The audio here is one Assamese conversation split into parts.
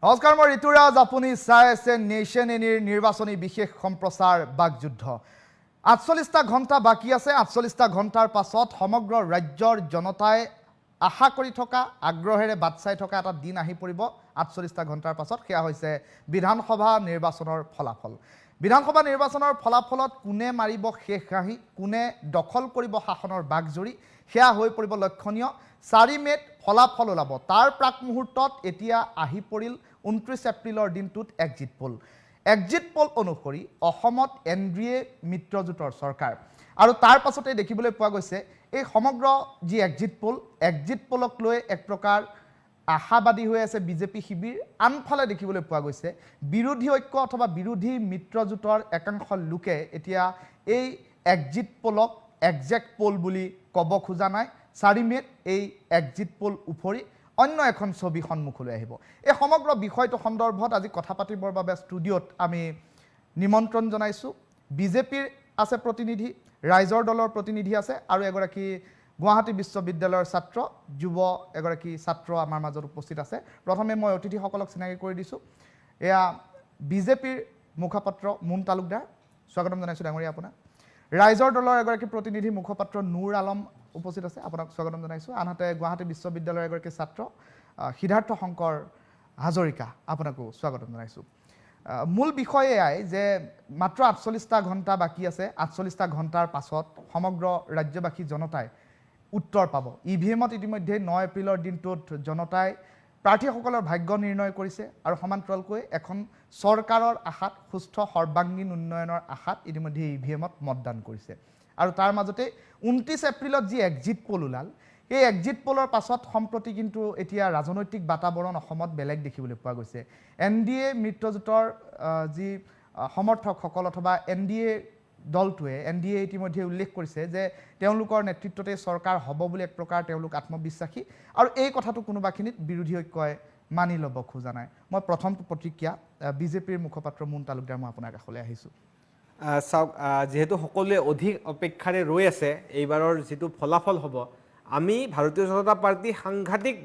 নমস্কাৰ, মই ঋতুৰাজ। আপুনি চাই আছে নেশ্যন এনিৰ নিৰ্বাচনী বিশেষ সম্প্ৰচাৰ বাকযুদ্ধ। ৪৮টা ঘণ্টা বাকী আছে। ৪৮টা ঘণ্টাৰ পাছত সমগ্ৰ ৰাজ্যৰ জনতাই আশা কৰি থকা, আগ্ৰহেৰে বাট চাই থকা এটা দিন আহি পৰিব। ৪৮টা ঘণ্টাৰ পাছত সেয়া হৈছে বিধানসভা নিৰ্বাচনৰ ফলাফল। বিধানসভা নিৰ্বাচনৰ ফলাফলত কোনে মাৰিব শেষ হাঁহি, কোনে দখল কৰিব শাসনৰ বাঘজুৰি, সেয়া হৈ পৰিব লক্ষণীয়। ৪ মে'ত ফলাফল ওলাব। তাৰ প্ৰাক মুহূৰ্তত এতিয়া আহি পৰিল ২৯ এপ্ৰিলৰ দিনটোত এক্সিট পোল। এক্সিট পোল অনুসৰি অসমত NDA মিত্ৰজোঁটৰ চৰকাৰ। আৰু তাৰ পাছতে দেখিবলৈ পোৱা গৈছে এই সমগ্ৰ যি এক্সিট পোলক লৈ এক প্ৰকাৰ আশাবাদী হৈ আছে বিজেপি শিবিৰ। আনফালে দেখিবলৈ পোৱা গৈছে বিৰোধী ঐক্য অথবা বিৰোধী মিত্ৰজোঁটৰ একাংশ লোকে এতিয়া এই এক্সিট পোলক একজেক্ট পোল বুলি ক'ব খোজা নাই। ৪ মে'ত এই এক্সিট পোল উপৰি অন্য এখন ছবি সন্মুখলৈ আহিব। এই সমগ্ৰ বিষয়টো সন্দৰ্ভত আজি কথা পাতিবৰ বাবে ষ্টুডিঅ'ত আমি নিমন্ত্ৰণ জনাইছোঁ। বিজেপিৰ আছে প্ৰতিনিধি, ৰাইজৰ দলৰ প্ৰতিনিধি আছে, আৰু এগৰাকী গুৱাহাটী বিশ্ববিদ্যালয়ৰ ছাত্ৰ, যুৱ এগৰাকী ছাত্ৰ আমাৰ মাজত উপস্থিত আছে। প্ৰথমে মই অতিথিসকলক চিনাকি কৰি দিছোঁ। এয়া বিজেপিৰ মুখপাত্ৰ মুন তালুকদাৰ, স্বাগতম জনাইছোঁ ডাঙৰীয়া আপোনাক। ৰাইজৰ দলৰ এগৰাকী প্ৰতিনিধি মুখপাত্ৰ নুৰ আলম উপস্থিত আছে, আপোনাক স্বাগতম জনাইছোঁ। আনহাতে গুৱাহাটী বিশ্ববিদ্যালয়ৰ এগৰাকী ছাত্ৰ সিদ্ধাৰ্থ শংকৰ হাজৰিকা, আপোনাকো স্বাগতম জনাইছোঁ। মূল বিষয় এয়াই যে মাত্ৰ ৪৮টা ঘণ্টা বাকী আছে। ৪৮টা ঘণ্টাৰ পাছত সমগ্ৰ ৰাজ্যবাসী জনতাই উত্তৰ পাব। EVM-ত ইতিমধ্যে ৯ এপ্ৰিলৰ দিনটোত জনতাই প্ৰাৰ্থীসকলৰ ভাগ্য নিৰ্ণয় কৰিছে, আৰু সমান্তৰালকৈ এখন চৰকাৰৰ আশাত, সুস্থ সৰ্বাংগীন উন্নয়নৰ আশাত ইতিমধ্যে EVM-ত মতদান কৰিছে। আৰু তাৰ মাজতে ২৯ এপ্ৰিলত যি এক্সিট পোল ওলাল, এই এক্সিট পোলৰ পাছত সম্প্ৰতি কিন্তু এতিয়া ৰাজনৈতিক বাতাবৰণ অসমত বেলেগ দেখিবলৈ পোৱা গৈছে। NDA মিত্ৰজোঁটৰ যি সমৰ্থকসকল অথবা NDA দলটোৱে NDA ইতিমধ্যে উল্লেখ কৰিছে যে তেওঁলোকৰ নেতৃত্বতে চৰকাৰ হ'ব বুলি এক প্ৰকাৰ তেওঁলোক আত্মবিশ্বাসী, আৰু এই কথাটো কোনোবাখিনিত বিৰোধী ঐক্যই মানি ল'ব খোজা নাই। মই প্ৰথমটো প্ৰতিক্ৰিয়া বিজেপিৰ মুখপাত্ৰ মুন তালুকদাৰ, মই আপোনাৰ কাষলৈ আহিছোঁ। চাওক, যিহেতু সকলোৱে অধিক অপেক্ষাৰে ৰৈ আছে এইবাৰৰ যিটো ফলাফল হ'ব, আমি ভাৰতীয় জনতা পাৰ্টি সাংঘাতিক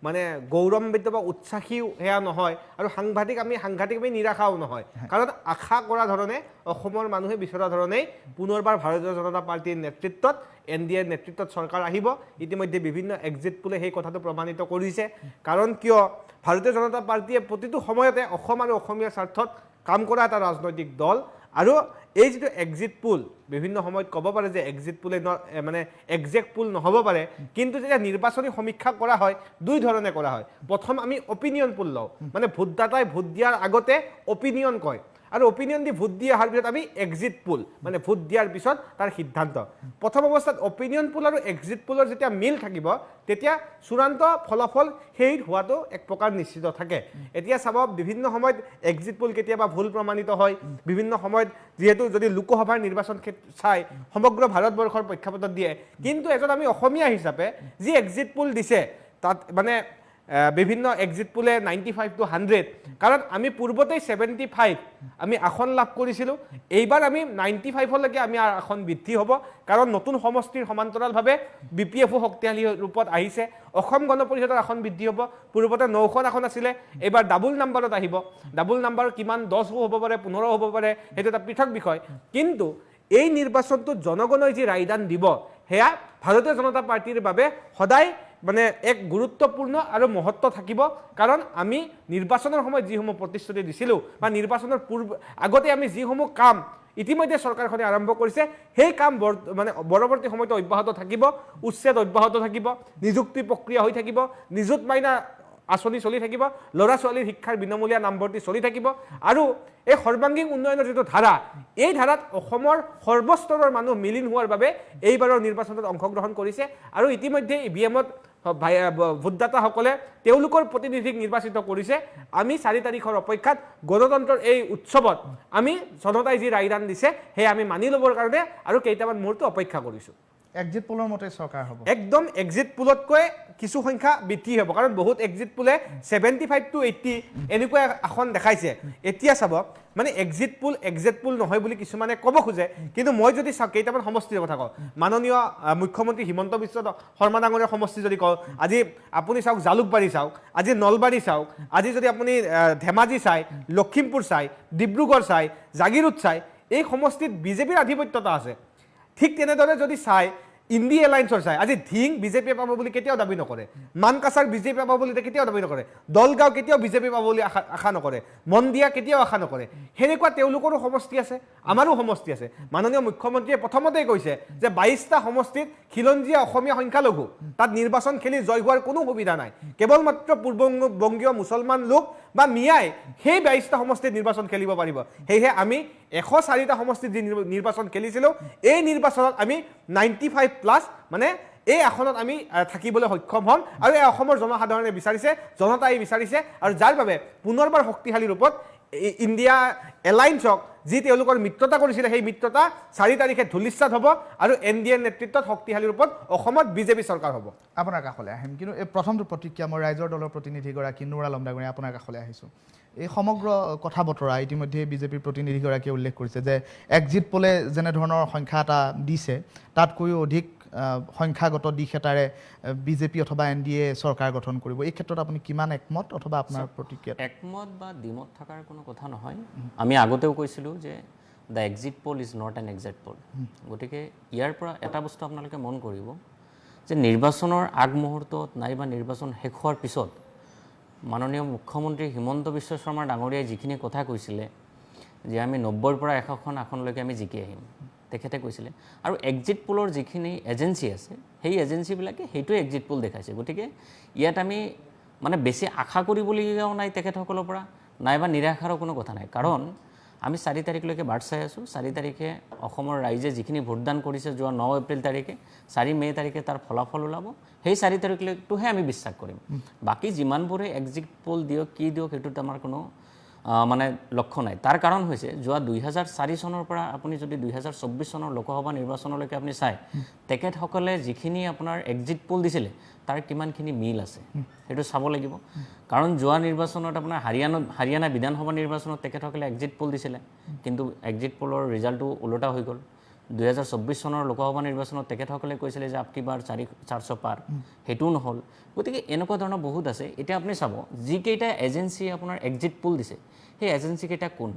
মানে গৌৰৱান্বিত বা উৎসাহী সেয়া নহয়, আৰু সাংঘাতিকভাৱে নিৰাশাও নহয়। কাৰণ আশা কৰা ধৰণে অসমৰ মানুহে বিচৰা ধৰণেই পুনৰবাৰ ভাৰতীয় জনতা পাৰ্টীৰ নেতৃত্বত NDAৰ নেতৃত্বত চৰকাৰ আহিব। ইতিমধ্যে বিভিন্ন এক্সিট পোলে সেই কথাটো প্ৰমাণিত কৰিছে। কাৰণ কিয়, ভাৰতীয় জনতা পাৰ্টীয়ে প্ৰতিটো সময়তে অসম আৰু অসমীয়াৰ স্বাৰ্থত কাম কৰা এটা ৰাজনৈতিক দল। আৰু এই যিটো এক্সিট পোল, বিভিন্ন সময়ত ক'ব পাৰে যে এক্সিট পোলে মানে একজেক্ট পোল নহ'ব পাৰে, কিন্তু যেতিয়া নিৰ্বাচনী সমীক্ষা কৰা হয় দুই ধৰণে কৰা হয়। প্ৰথম আমি অপিনিয়ন পোল লওঁ, মানে ভোটদাতাই ভোট দিয়াৰ আগতে অপিনিয়ন কয়, আৰু অপিনিয়ন দি ভোট দি অহাৰ পিছত আমি এক্সিট পোল, মানে ভোট দিয়াৰ পিছত তাৰ সিদ্ধান্ত। প্ৰথম অৱস্থাত অপিনিয়ন পোল আৰু এক্সিট পোলৰ যেতিয়া মিল থাকিব, তেতিয়া চূড়ান্ত ফলাফল সেই হোৱাটো এক প্ৰকাৰ নিশ্চিত থাকে। এতিয়া চাব, বিভিন্ন সময়ত এক্সিট পোল কেতিয়াবা ভুল প্ৰমাণিত হয়। বিভিন্ন সময়ত যিহেতু যদি লোকসভাৰ নিৰ্বাচন চাই সমগ্ৰ ভাৰতবৰ্ষৰ প্ৰেক্ষাপটত দিয়ে, কিন্তু এজন আমি অসমীয়া হিচাপে যি এক্সিট পোল দিছে তাত মানে বিভিন্ন এক্সিট পোলে 95 to 100, কাৰণ আমি পূৰ্বতেই 75 আমি আসন লাভ কৰিছিলোঁ। এইবাৰ আমি 95লৈকে আমি আসন বৃদ্ধি হ'ব, কাৰণ নতুন সমষ্টিৰ সমান্তৰালভাৱে BPFO শক্তিশালী ৰূপত আহিছে। অসম গণ পৰিষদৰ আসন বৃদ্ধি হ'ব। পূৰ্বতে 9খন আসন আছিলে, এইবাৰ ডাবল নাম্বাৰত আহিব। ডাবল নাম্বাৰ কিমান, 10 হ'ব পাৰে, 15 হ'ব পাৰে, সেইটো এটা পৃথক বিষয়। কিন্তু এই নিৰ্বাচনটোত জনগণই যি ৰায়দান দিব, সেয়া ভাৰতীয় জনতা পাৰ্টীৰ বাবে সদায় মানে এক গুৰুত্বপূৰ্ণ আৰু মহত্ব থাকিব। কাৰণ আমি নিৰ্বাচনৰ সময়ত যিসমূহ প্ৰতিশ্ৰুতি দিছিলোঁ, বা নিৰ্বাচনৰ আগতে আমি যিসমূহ কাম ইতিমধ্যে চৰকাৰখনে আৰম্ভ কৰিছে, সেই কাম মানে পৰৱৰ্তী সময়তো অব্যাহত থাকিব। উচ্ছেদ অব্যাহত থাকিব, নিযুক্তি প্ৰক্ৰিয়া হৈ থাকিব, নিযুত মাইনা আঁচনি চলি থাকিব, ল'ৰা ছোৱালীৰ শিক্ষাৰ বিনামূলীয়া নামভৰ্তি চলি থাকিব, আৰু এই সৰ্বাংগীন উন্নয়নৰ যিটো ধাৰা, এই ধাৰাত অসমৰ সৰ্বস্তৰৰ মানুহ মিলিন হোৱাৰ বাবে এইবাৰৰ নিৰ্বাচনত অংশগ্ৰহণ কৰিছে। আৰু ইতিমধ্যে EVM-ত ভোটদাতাসকলে তেওঁলোকৰ প্ৰতিনিধিক নিৰ্বাচিত কৰিছে। আমি 4 তাৰিখৰ অপেক্ষাত গণতন্ত্ৰৰ এই উৎসৱত আমি জনতাই যি ৰায়দান দিছে সেয়া আমি মানি ল'বৰ কাৰণে আৰু কেইটামান মুহূৰ্ত অপেক্ষা কৰিছোঁ। এক্সিট পোলৰ মতে চৰকাৰ হ'ব একদম এক্সিট পোলতকৈ কিছু সংখ্যা বৃদ্ধি হ'ব কাৰণ বহুত এক্সিট পোলে 75 to 80 এনেকুৱা আসন দেখাইছে এতিয়া চাব মানে এক্সিট পোল নহয় বুলি কিছুমানে ক'ব খোজে কিন্তু মই যদি চাওঁ কেইটামান সমষ্টিৰ কথা কওঁ মাননীয় মুখ্যমন্ত্ৰী হিমন্ত বিশ্ব শৰ্মা ডাঙৰীয়াৰ সমষ্টি যদি কওঁ আজি আপুনি চাওক জালুকবাৰী চাওক আজি নলবাৰী চাওক আজি যদি আপুনি ধেমাজি চাই লখিমপুৰ চাই ডিব্ৰুগড় চাই জাগিৰোড চাই এই সমষ্টিত বিজেপিৰ আধিপত্যতা আছে ঠিক তেনেদৰে যদি চাই ইণ্ডি এলায়েন্সৰ চাই আজি ধিং বিজেপিয়ে পাব বুলি কেতিয়াও দাবী নকৰে মানকাছাৰ বিজেপি পাব বুলি কেতিয়াও দাবী নকৰে দলগাঁও কেতিয়াও বিজেপি পাব বুলি আশা নকৰে মন্দিয়া কেতিয়াও আশা নকৰে সেনেকুৱা তেওঁলোকৰো সমষ্টি আছে আমাৰো সমষ্টি আছে মাননীয় মুখ্যমন্ত্ৰীয়ে প্ৰথমতেই কৈছে যে 22টা সমষ্টিত খিলঞ্জীয়া অসমীয়া সংখ্যালঘু তাত নিৰ্বাচন খেলি জয় হোৱাৰ কোনো সুবিধা নাই কেৱল মাত্ৰ পূৰ্ববংগীয় মুছলমান লোক বা মিয়াই সেই 22টা সমষ্টিত নিৰ্বাচন খেলিব পাৰিব সেয়েহে আমি 104টা সমষ্টিত যি নিৰ্বাচন খেলিছিলোঁ এই নিৰ্বাচনত আমি 95+ মানে এই আসনত আমি থাকিবলৈ সক্ষম হ'ম আৰু এই অসমৰ জনসাধাৰণে বিচাৰিছে জনতাই বিচাৰিছে আৰু যাৰ বাবে পুনৰবাৰ শক্তিশালী ৰূপত ইণ্ডিয়া এলায়েন্সক যি তেওঁলোকৰ মিত্ৰতা কৰিছিলে সেই মিত্ৰতা 4 তাৰিখে ধূলিসাৎ হ'ব আৰু NDA নেতৃত্বত শক্তিশালী ৰূপত অসমত বিজেপি চৰকাৰ হ'ব আপোনাৰ কাষলৈ আহিম কিন্তু এই প্ৰথমটো প্ৰতিক্ৰিয়া মই ৰাইজৰ দলৰ প্ৰতিনিধিগৰাকী নুৰ আলম ডাঙৰীয়া আপোনাৰ কাষলৈ আহিছোঁ এই সমগ্ৰ কথা বতৰা ইতিমধ্যে বিজেপিৰ প্ৰতিনিধিগৰাকীয়ে উল্লেখ কৰিছে যে এক্সিট পোলে যেনেধৰণৰ সংখ্যা এটা দিছে তাতকৈও অধিক সংখ্যাগত দিশ এটাৰে বিজেপি অথবা NDA চৰকাৰ গঠন কৰিব এই ক্ষেত্ৰত আপুনি কিমান একমত অথবা আপোনাৰ প্ৰতিক্ৰিয়া একমত বা দ্বিমত থকাৰ কোনো কথা নহয় আমি আগতেও কৈছিলোঁ যে the exit pole is not an exit pole গতিকে ইয়াৰ পৰা এটা বস্তু আপোনালোকে মন কৰিব যে নিৰ্বাচনৰ আগমুহূৰ্তত নাইবা নিৰ্বাচন শেষ হোৱাৰ পিছত মাননীয় মুখ্যমন্ত্ৰী হিমন্ত বিশ্ব শৰ্মা ডাঙৰীয়াই যিখিনি কথা কৈছিলে যে আমি 90ৰ পৰা 100খন আসনলৈকে আমি জিকি আহিম তেখেতে কৈছিলে আৰু এক্সিট পোলৰ যিখিনি এজেঞ্চি আছে সেই এজেঞ্চিবিলাকে সেইটোৱে এক্সিট পোল দেখাইছে গতিকে ইয়াত আমি মানে বেছি আশা কৰিবলগীয়াও নাই তেখেতসকলৰ পৰা নাইবা নিৰাশাৰো কোনো কথা নাই কাৰণ আমি 4 তাৰিখলৈকে বাট চাই আছোঁ 4 তাৰিখে অসমৰ ৰাইজে যিখিনি ভোটদান কৰিছে যোৱা 9 এপ্ৰিল তাৰিখে 4 মে তাৰিখে তাৰ ফলাফল ওলাব সেই 4 তাৰিখলৈকেহে আমি বিশ্বাস কৰিম বাকী যিমানবোৰে এক্সিট পোল দিয়ক কি দিয়ক সেইটোত আমাৰ কোনো মানে লক্ষ্য নাই তাৰ কাৰণ হৈছে যোৱা 2004 চনৰ পৰা আপুনি যদি 2024 চনৰ লোকসভা নিৰ্বাচনলৈকে আপুনি চাই তেখেতসকলে যিখিনি আপোনাৰ এক্সিট পোল দিছিলে তাৰ কিমানখিনি মিল আছে সেইটো চাব লাগিব কাৰণ যোৱা নিৰ্বাচনত আপোনাৰ হাৰিয়ানা বিধানসভা নিৰ্বাচনত তেখেতসকলে এক্সিট পোল দিছিলে কিন্তু এক্সিট পোলৰ ৰিজাল্টটো ওলোটা হৈ গ'ল 2024 চনৰ লোকসভা নিৰ্বাচনত তেখেতসকলে কৈছিলে যে আপকি বাৰ 400 পাৰ সেইটোও নহ'ল গতিকে এনেকুৱা ধৰণৰ বহুত আছে এতিয়া আপুনি চাব যিকেইটা এজেঞ্চি আপোনাৰ এক্সিট পোল দিছে সেই এজেঞ্চিকেইটা কোন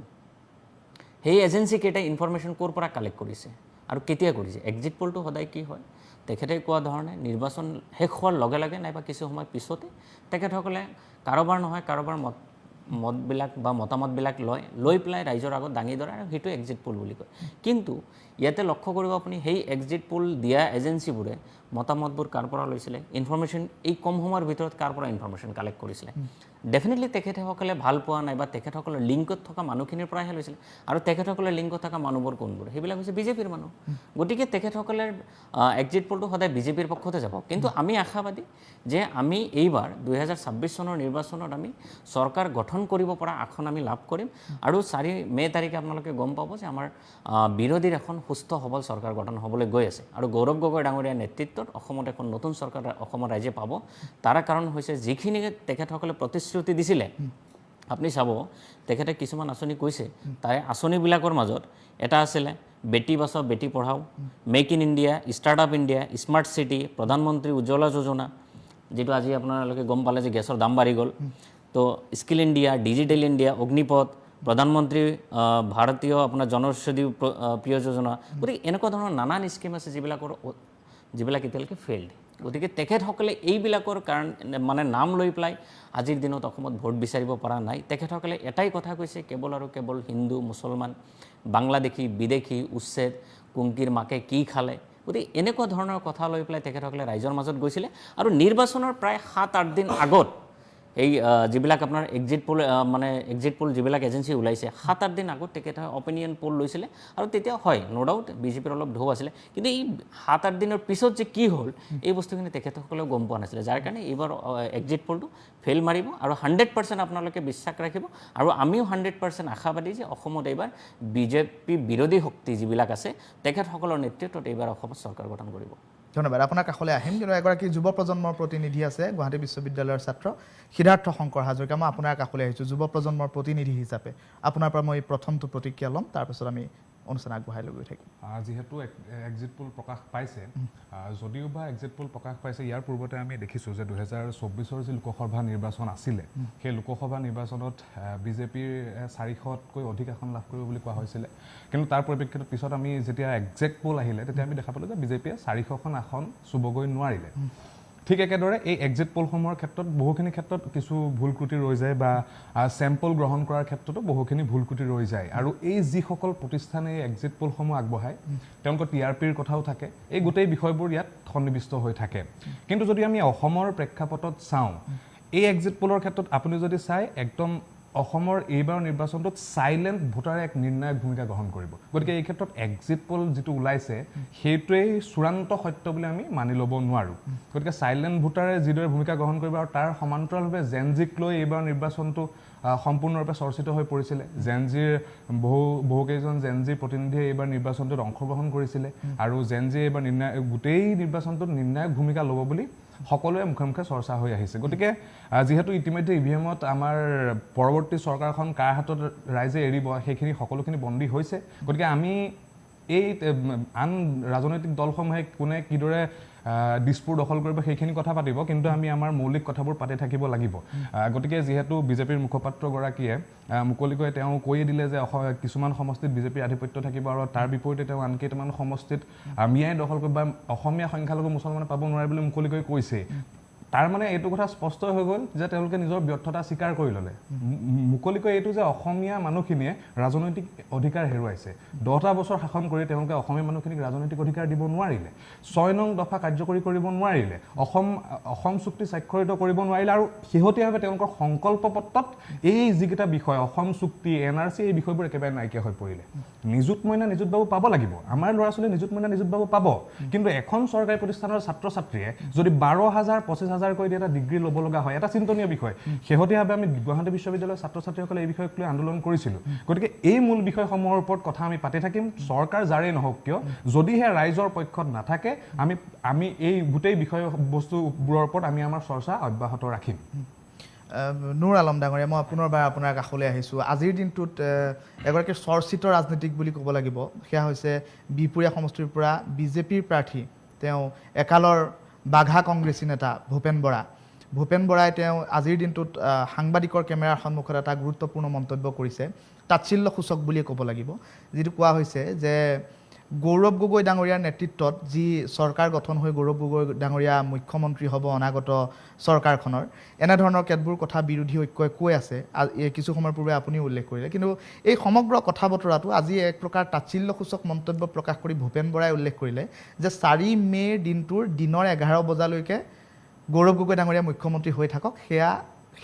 সেই এজেঞ্চিকেইটা ইনফৰমেশ্যন ক'ৰ পৰা কালেক্ট কৰিছে আৰু কেতিয়া কৰিছে এক্সিট পোলটো সদায় কি হয় তেখেতে কোৱা ধৰণে নিৰ্বাচন শেষ হোৱাৰ লগে লগে নাইবা কিছু সময় পিছতে তেখেতসকলে কাৰোবাৰ নহয় কাৰোবাৰ মতবিলাক বা মতামতবিলাক লৈ পেলাই ৰাইজৰ আগত দাঙি ধৰে আৰু সেইটো এক্সিট পোল বুলি কয় কিন্তু ইয়াতে লক্ষ্য কৰিব আপুনি সেই এক্সিট পোল দিয়া এজেঞ্চিবোৰে মতামতবোৰ কাৰ পৰা লৈছিলে ইনফৰমেশ্যন এই কম সময়ৰ ভিতৰত কাৰ পৰা ইনফৰমেশ্যন কালেক্ট কৰিছিলে ডেফিনেটলি তেখেতসকলে ভাল পোৱা নাইবা তেখেতসকলৰ লিংকত থকা মানুহখিনিৰ পৰাহে লৈছিলে আৰু তেখেতসকলে লিংকত থকা মানুহবোৰ কোনবোৰ সেইবিলাক হৈছে বিজেপিৰ মানুহ গতিকে তেখেতসকলৰ এক্সিট পোলটো সদায় বিজেপিৰ পক্ষতে যাব কিন্তু আমি আশাবাদী যে আমি এইবাৰ 2026 চনৰ নিৰ্বাচনত আমি চৰকাৰ গঠন কৰিব পৰা আসন আমি লাভ কৰিম আৰু 4 মে তাৰিখে আপোনালোকে গম পাব যে আমাৰ বিৰোধীৰ এখন সুস্থ সবল চৰকাৰ গঠন হ'বলৈ গৈ আছে আৰু গৌৰৱ গগৈ ডাঙৰীয়াৰ নেতৃত্বত অসমত এখন নতুন চৰকাৰ অসমৰ ৰাইজে পাব তাৰ কাৰণ হৈছে যিখিনি তেখেতসকলে প্ৰতিশ্ৰুতি দিছিলে আপুনি চাব তেখেতে কিছুমান আঁচনি কৈছে তাৰে আঁচনিবিলাকৰ মাজত এটা আছিলে Beti Bachao Beti Padhao make in India startup India smart city Pradhan Mantri Ujjwala যোজনা যেটো আজি আপোনালোকে গম পালে যে গেছৰ দাম বাঢ়ি গ'ল তো skill India digital India Agnipath প্ৰধানমন্ত্ৰী ভাৰতীয় আপোনাৰ জনৌষধি প্ৰিয় যোজনা গতিকে এনেকুৱা ধৰণৰ নানান স্কিম আছে যিবিলাক এতিয়ালৈকে ফেইল্ড গতিকে তেখেতসকলে এইবিলাকৰ কাৰণ মানে নাম লৈ পেলাই আজিৰ দিনত অসমত ভোট বিচাৰিব পৰা নাই তেখেতসকলে এটাই কথা কৈছে কেৱল আৰু কেৱল হিন্দু মুছলমান বাংলাদেশী বিদেশী উচ্ছেদ কুংকিৰ মাকে কি খালে গতিকে এনেকুৱা ধৰণৰ কথা লৈ পেলাই তেখেতসকলে ৰাইজৰ মাজত গৈছিলে আৰু নিৰ্বাচনৰ প্ৰায় 7-8 দিন আগত এই যিবিলাক আপোনাৰ এক্সিট পোল মানে এক্সিট পোল যিবিলাক এজেঞ্চি ওলাইছে 7-8 দিন আগত তেখেতে অপিনিয়ন পোল লৈছিলে আৰু তেতিয়া হয় ন' ডাউট বিজেপিৰ অলপ ঢৌ আছিলে কিন্তু এই 7-8 দিনৰ পিছত যে কি হ'ল এই বস্তুখিনি তেখেতসকলেও গম পোৱা নাছিলে যাৰ কাৰণে এইবাৰ এক্সিট পোলটো ফেইল মাৰিব আৰু 100% আপোনালোকে বিশ্বাস ৰাখিব আৰু আমিও 100% আশাবাদী যে অসমত এইবাৰ বিজেপি বিৰোধী শক্তি যিবিলাক আছে তেখেতসকলৰ নেতৃত্বত এইবাৰ অসমত চৰকাৰ গঠন কৰিব ধন্যবাদ আপোনাৰ কাষলৈ আহিম কিন্তু এগৰাকী যুৱ প্ৰজন্মৰ প্ৰতিনিধি আছে গুৱাহাটী বিশ্ববিদ্যালয়ৰ ছাত্ৰ সিদ্ধাৰ্থ শংকৰ হাজৰিকা মই আপোনাৰ কাষলৈ আহিছোঁ যুৱ প্ৰজন্মৰ প্ৰতিনিধি হিচাপে আপোনাৰ পৰা মই প্ৰথমটো প্ৰতিক্ৰিয়া ল'ম তাৰপিছত আমি অনুষ্ঠান আগবঢ়াই লৈ গৈ থাকিম যিহেতু এক্সিট পোল প্ৰকাশ পাইছে যদিও বা এক্সিট পোল প্ৰকাশ পাইছে ইয়াৰ পূৰ্বতে আমি দেখিছোঁ যে 2024 যি লোকসভা নিৰ্বাচন আছিলে সেই লোকসভা নিৰ্বাচনত বিজেপিৰ 400তকৈ অধিক আসন লাভ কৰিব বুলি কোৱা হৈছিলে কিন্তু তাৰ পৰিপ্ৰেক্ষিতত পিছত আমি যেতিয়া এক্সিট পোল আহিলে তেতিয়া আমি দেখা পালোঁ যে বিজেপিয়ে 400খন আসন চুবগৈ নোৱাৰিলে ঠিক একেদৰে এই এক্সিট পোলসমূহৰ ক্ষেত্ৰত বহুখিনি ক্ষেত্ৰত কিছু ভুল ত্ৰুটি ৰৈ যায় বা চেম্পল গ্ৰহণ কৰাৰ ক্ষেত্ৰতো বহুখিনি ভুল ত্ৰুটি ৰৈ যায় আৰু এই যিসকল প্ৰতিষ্ঠানে এই এক্সিট পোলসমূহ আগবঢ়ায় তেওঁলোকৰ TRPৰ কথাও থাকে এই গোটেই বিষয়বোৰ ইয়াত সন্নিৱিষ্ট হৈ থাকে কিন্তু যদি আমি অসমৰ প্ৰেক্ষাপটত চাওঁ এই এক্সিট পোলৰ ক্ষেত্ৰত আপুনি যদি চাই একদম অসমৰ এইবাৰ নিৰ্বাচনটোত সাইলেন্ট ভোটাৰে এক নিৰ্ণায়ক ভূমিকা গ্ৰহণ কৰিব গতিকে এই ক্ষেত্ৰত এক্সিট পোল যিটো ওলাইছে সেইটোৱেই চূড়ান্ত সত্য বুলি আমি মানি ল'ব নোৱাৰোঁ গতিকে সাইলেন্ট ভোটাৰে যিদৰে ভূমিকা গ্ৰহণ কৰিব আৰু তাৰ সমান্তৰালভাৱে জেনজিক লৈ এইবাৰ নিৰ্বাচনটো সম্পূৰ্ণৰূপে চৰ্চিত হৈ পৰিছিলে জেনজিৰ বহুকেইজন জেনজিৰ প্ৰতিনিধিয়ে এইবাৰ নিৰ্বাচনটোত অংশগ্ৰহণ কৰিছিলে আৰু জেনজি এইবাৰ গোটেই নিৰ্বাচনটোত নিৰ্ণায়ক ভূমিকা ল'ব বুলি সকলোৱে মুখে মুখে চৰ্চা হৈ আহিছে গতিকে যেহেতু ইতিমধ্যে ইভিএমত আমাৰ পৰৱৰ্তী চৰকাৰখন কাৰ হাতত ৰাইজে এৰিব সেইখিনি সকলোখিনি বন্দী হৈছে গতিকে আমি এই আন ৰাজনৈতিক দলসমূহে কোনে কিদৰে দিছপুৰ দখল কৰিব সেইখিনি কথা পাতিব কিন্তু আমি আমাৰ মৌলিক কথাবোৰ পাতি থাকিব লাগিব গতিকে যেহেতু বিজেপিৰ মুখপাত্ৰগৰাকীয়ে মুকলিকৈ তেওঁ কৈয়ে দিলে যে কিছুমান সমষ্টিত বিজেপিৰ আধিপত্য থাকিব আৰু তাৰ বিপৰীতে তেওঁ আন কেইটামান সমষ্টিত মিয়াই দখল কৰিব বা অসমীয়া সংখ্যালঘু মুছলমানে পাব নোৱাৰে বুলি মুকলিকৈ কৈছে তাৰ মানে এইটো কথা স্পষ্ট হৈ গ'ল যে তেওঁলোকে নিজৰ ব্যৰ্থতা স্বীকাৰ কৰি ল'লে মুকলিকৈ এইটো যে অসমীয়া মানুহখিনিয়ে ৰাজনৈতিক অধিকাৰ হেৰুৱাইছে 10টা বছৰ শাসন কৰি তেওঁলোকে অসমীয়া মানুহখিনিক ৰাজনৈতিক অধিকাৰ দিব নোৱাৰিলে 6 নং দফা কাৰ্যকৰী কৰিব নোৱাৰিলে অসম চুক্তি স্বাক্ষৰিত কৰিব নোৱাৰিলে আৰু শেহতীয়াভাৱে তেওঁলোকৰ সংকল্প পত্ৰত এই যিকেইটা বিষয় অসম চুক্তি NRC এই বিষয়বোৰ একেবাৰে নাইকিয়া হৈ পৰিলে নিযুত মইনা নিযুত বাবু পাব লাগিব আমাৰ ল'ৰা ছোৱালী নিযুত মইনা নিযুত বাবু পাব কিন্তু এখন চৰকাৰী প্ৰতিষ্ঠানৰ ছাত্ৰ ছাত্ৰীয়ে যদি 12,000 25,000 কৈ এটা ডিগ্ৰী ল'ব লগা হয় এটা চিন্তনীয় বিষয় শেহতীয়াভাৱে আমি গুৱাহাটী বিশ্ববিদ্যালয়ৰ ছাত্ৰ ছাত্ৰীসকলে এই বিষয়ক লৈ আন্দোলন কৰিছিলোঁ গতিকে এই মূল বিষয়সমূহৰ ওপৰত কথা আমি পাতি থাকিম চৰকাৰ যাৰেই নহওক কিয় যদিহে ৰাইজৰ পক্ষত নাথাকে আমি এই গোটেই বিষয়বস্তুবোৰৰ ওপৰত আমি আমাৰ চৰ্চা অব্যাহত ৰাখিম নুৰ আলম ডাঙৰীয়া মই পুনৰবাৰ আপোনাৰ কাষলৈ আহিছোঁ আজিৰ দিনটোত এগৰাকী চৰ্চিত ৰাজনীতিক বুলি ক'ব লাগিব সেয়া হৈছে বিহপুৰীয়া সমষ্টিৰ পৰা বিজেপিৰ প্ৰাৰ্থী তেওঁ একালৰ বাঘা কংগ্ৰেছী নেতা ভূপেন বৰাই তেওঁ আজিৰ দিনটোত সাংবাদিকৰ কেমেৰাৰ সন্মুখত এটা গুৰুত্বপূৰ্ণ মন্তব্য কৰিছে তাচ্ছিল্যসূচক বুলিয়ে ক'ব লাগিব যিটো কোৱা হৈছে যে গৌৰৱ গগৈ ডাঙৰীয়াৰ নেতৃত্বত যি চৰকাৰ গঠন হৈ গৌৰৱ গগৈ ডাঙৰীয়া মুখ্যমন্ত্ৰী হ'ব অনাগত চৰকাৰখনৰ এনেধৰণৰ কেতবোৰ কথা বিৰোধী ঐক্যই কৈ আছে কিছু সময়ৰ পূৰ্বে আপুনিও উল্লেখ কৰিলে কিন্তু এই সমগ্ৰ কথা বতৰাটো আজি এক প্ৰকাৰ তাচ্ছিল্যসূচক মন্তব্য প্ৰকাশ কৰি ভূপেন বৰাই উল্লেখ কৰিলে যে 4 মে'ৰ দিনটোৰ দিনৰ 11 বজালৈকে গৌৰৱ গগৈ ডাঙৰীয়া মুখ্যমন্ত্ৰী হৈ থাকক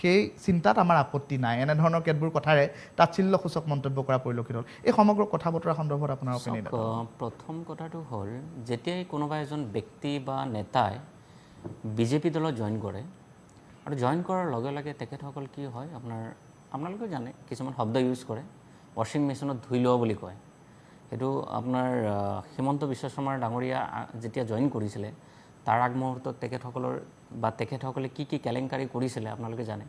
সেই চিন্তাত আমাৰ আপত্তি নাই এনেধৰণৰ কেতবোৰ কথাৰে তাচ্ছিল্যসূচক মন্তব্য কৰা পৰিলক্ষিত হ'ল এই সমগ্ৰ কথা বতৰা সন্দৰ্ভত আপোনাৰ অপিনিয়ন প্ৰথম কথাটো হ'ল যেতিয়াই কোনোবা এজন ব্যক্তি বা নেতাই বিজেপি দলত জইন কৰে আৰু জইন কৰাৰ লগে লগে তেখেতসকল কি হয় আপোনালোকে জানে কিছুমান শব্দ ইউজ কৰে ৱাশ্বিং মেচিনত ধুই লোৱা বুলি কয় সেইটো আপোনাৰ হিমন্ত বিশ্ব শৰ্মাৰ ডাঙৰীয়া যেতিয়া জইন কৰিছিলে তাৰ আগমুহূৰ্তত তেখেতসকলে কি কেলেংকাৰী কৰিছিলে আপোনালোকে জানে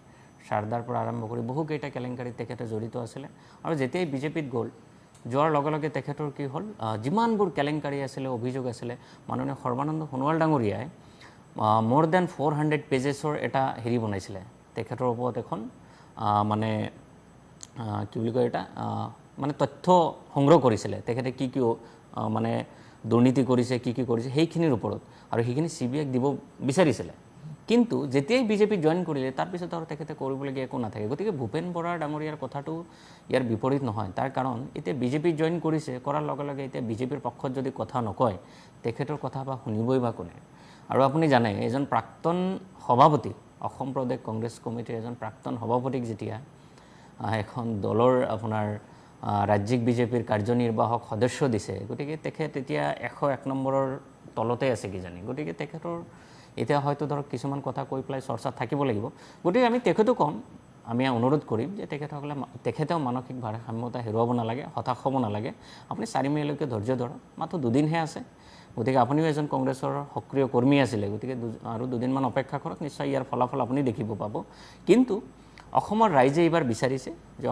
শাৰদাৰ পৰা আৰম্ভ কৰি বহুকেইটা কেলেংকাৰীত তেখেতে জড়িত আছিলে আৰু যেতিয়াই বিজেপিত গ'ল যোৱাৰ লগে লগে তেখেতৰ কি হ'ল যিমানবোৰ কেলেংকাৰী আছিলে অভিযোগ আছিলে মাননীয় সৰ্বানন্দ সোণোৱাল ডাঙৰীয়াই মোৰ দেন 400 পেজেছৰ এটা হেৰি বনাইছিলে তেখেতৰ ওপৰত এখন মানে কি বুলি কয় এটা মানে তথ্য সংগ্ৰহ কৰিছিলে তেখেতে কি মানে দুৰ্নীতি কৰিছে কি কৰিছে সেইখিনিৰ ওপৰত আৰু সেইখিনি CBIক দিব বিচাৰিছিলে কিন্তু যেতিয়াই বিজেপি জইন কৰিলে তাৰপিছত আৰু তেখেতে কৰিবলগীয়া একো নাথাকে গতিকে ভূপেন বৰা ডাঙৰীয়াৰ কথাটো ইয়াৰ বিপৰীত নহয় তাৰ কাৰণ এতিয়া বিজেপি জইন কৰিছে কৰাৰ লগে লগে এতিয়া বিজেপিৰ পক্ষত যদি কথা নকয় তেখেতৰ কথা বা শুনিবই বা কোনে আৰু আপুনি জানে এজন প্ৰাক্তন সভাপতি অসম প্ৰদেশ কংগ্ৰেছ কমিটিৰ এজন প্ৰাক্তন সভাপতিক যেতিয়া এখন দলৰ আপোনাৰ ৰাজ্যিক বিজেপিৰ কাৰ্যনিৰ্বাহক সদস্য দিছে, গতিকে তেখেত এতিয়া 101 নম্বৰৰ তলতে আছে কিজানি। গতিকে তেখেতৰ এতিয়া হয়তো ধৰক কিছুমান কথা কৈ পেলাই চৰ্চাত থাকিব লাগিব। গতিকে আমি তেখেতো কম, আমি অনুৰোধ কৰিম যে তেখেতেও মানসিক ভাৰসাম্যতা হেৰুৱাব নালাগে, হতাশ হ'ব নালাগে। আপুনি 4 মেলৈকে ধৈৰ্য ধৰক, মাত্ৰ 2 দিনহে আছে। গতিকে আপুনিও এজন কংগ্ৰেছৰ সক্ৰিয় কৰ্মী আছিলে, গতিকে আৰু 2 দিনমান অপেক্ষা কৰক, নিশ্চয় ইয়াৰ ফলাফল আপুনি দেখিব পাব। কিন্তু অসমৰ ৰাইজে এইবাৰ বিচাৰিছে যে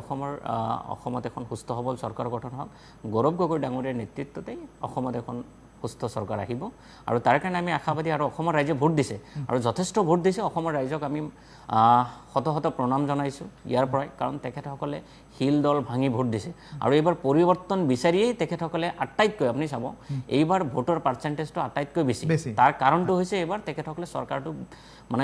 অসমত এখন সুস্থ সবল চৰকাৰ গঠন হওক, গৌৰৱ গগৈ ডাঙৰীয়াৰ নেতৃত্বতেই অসমত এখন সুস্থ চৰকাৰ আহিব। আৰু তাৰ কাৰণে আমি আশাবাদী, আৰু অসমৰ ৰাইজে ভোট দিছে আৰু যথেষ্ট ভোট দিছে। অসমৰ ৰাইজক আমি শত শত প্ৰণাম জনাইছোঁ ইয়াৰ পৰাই, কাৰণ তেখেতসকলে শিল দল ভাঙি ভোট দিছে আৰু এইবাৰ পৰিৱৰ্তন বিচাৰিয়েই তেখেতসকলে আটাইতকৈ, আপুনি চাব এইবাৰ ভোটৰ পাৰ্চেণ্টেজটো আটাইতকৈ বেছি। তাৰ কাৰণটো হৈছে এইবাৰ তেখেতসকলে চৰকাৰটো মানে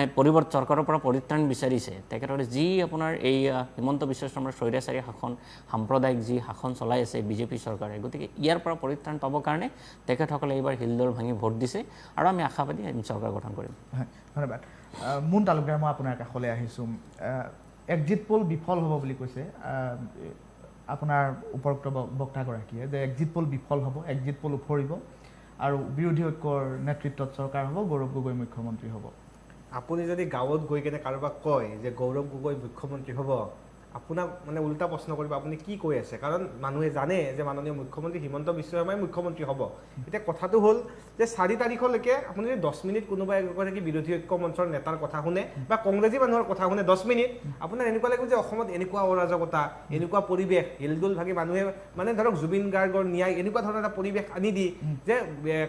চৰকাৰৰ পৰা পৰিত্ৰাণ বিচাৰিছে। তেখেতসকলে যি আপোনাৰ এই হিমন্ত বিশ্ব শৰ্মাৰ স্বৈৰাচাৰী শাসন, সাম্প্ৰদায়িক যি শাসন চলাই আছে বিজেপি চৰকাৰে, গতিকে ইয়াৰ পৰা পৰিত্ৰাণ পাবৰ কাৰণে তেখেতসকলে এইবাৰ শিলদল ভাঙি ভোট দিছে আৰু আমি আশাবাদী আমি চৰকাৰ গঠন কৰিম। ধন্যবাদ। মুন তালুকদাৰ, মই আপোনাৰ কাষলৈ আহিছোঁ। এক্সিট পোল বিফল হ'ব বুলি কৈছে আপোনাৰ উপৰোক্ত বক্তাগৰাকীয়ে, যে এক্সিট পোল বিফল হ'ব, এক্সিট পোল উফৰিব আৰু বিৰোধী ঐক্যৰ নেতৃত্বত চৰকাৰ হ'ব, গৌৰৱ গগৈ মুখ্যমন্ত্ৰী হ'ব। আপুনি যদি গাঁৱত গৈ কেনে কাৰোবাক কয় যে গৌৰৱ গগৈ মুখ্যমন্ত্ৰী হ'ব, আপোনাক মানে উল্টা প্ৰশ্ন কৰিব, আপুনি কি কৈ আছে? কাৰণ মানুহে জানে যে মাননীয় মুখ্যমন্ত্ৰী হিমন্ত বিশ্ব শৰ্মাই মুখ্যমন্ত্ৰী হ'ব। এতিয়া কথাটো হ'ল যে 4 তাৰিখলৈকে আপুনি যদি 10 মিনিট কোনোবা এগৰাকী বিৰোধী ঐক্য মঞ্চৰ নেতাৰ কথা শুনে বা কংগ্ৰেছী মানুহৰ কথা শুনে 10 মিনিট, আপোনাৰ এনেকুৱা লাগিব যে অসমত এনেকুৱা অৰাজকতা, এনেকুৱা পৰিৱেশ, হিলদোল ভাগি মানুহে মানে ধৰক জুবিন গাৰ্গৰ ন্যায় এনেকুৱা ধৰণৰ এটা পৰিৱেশ আনি দি যে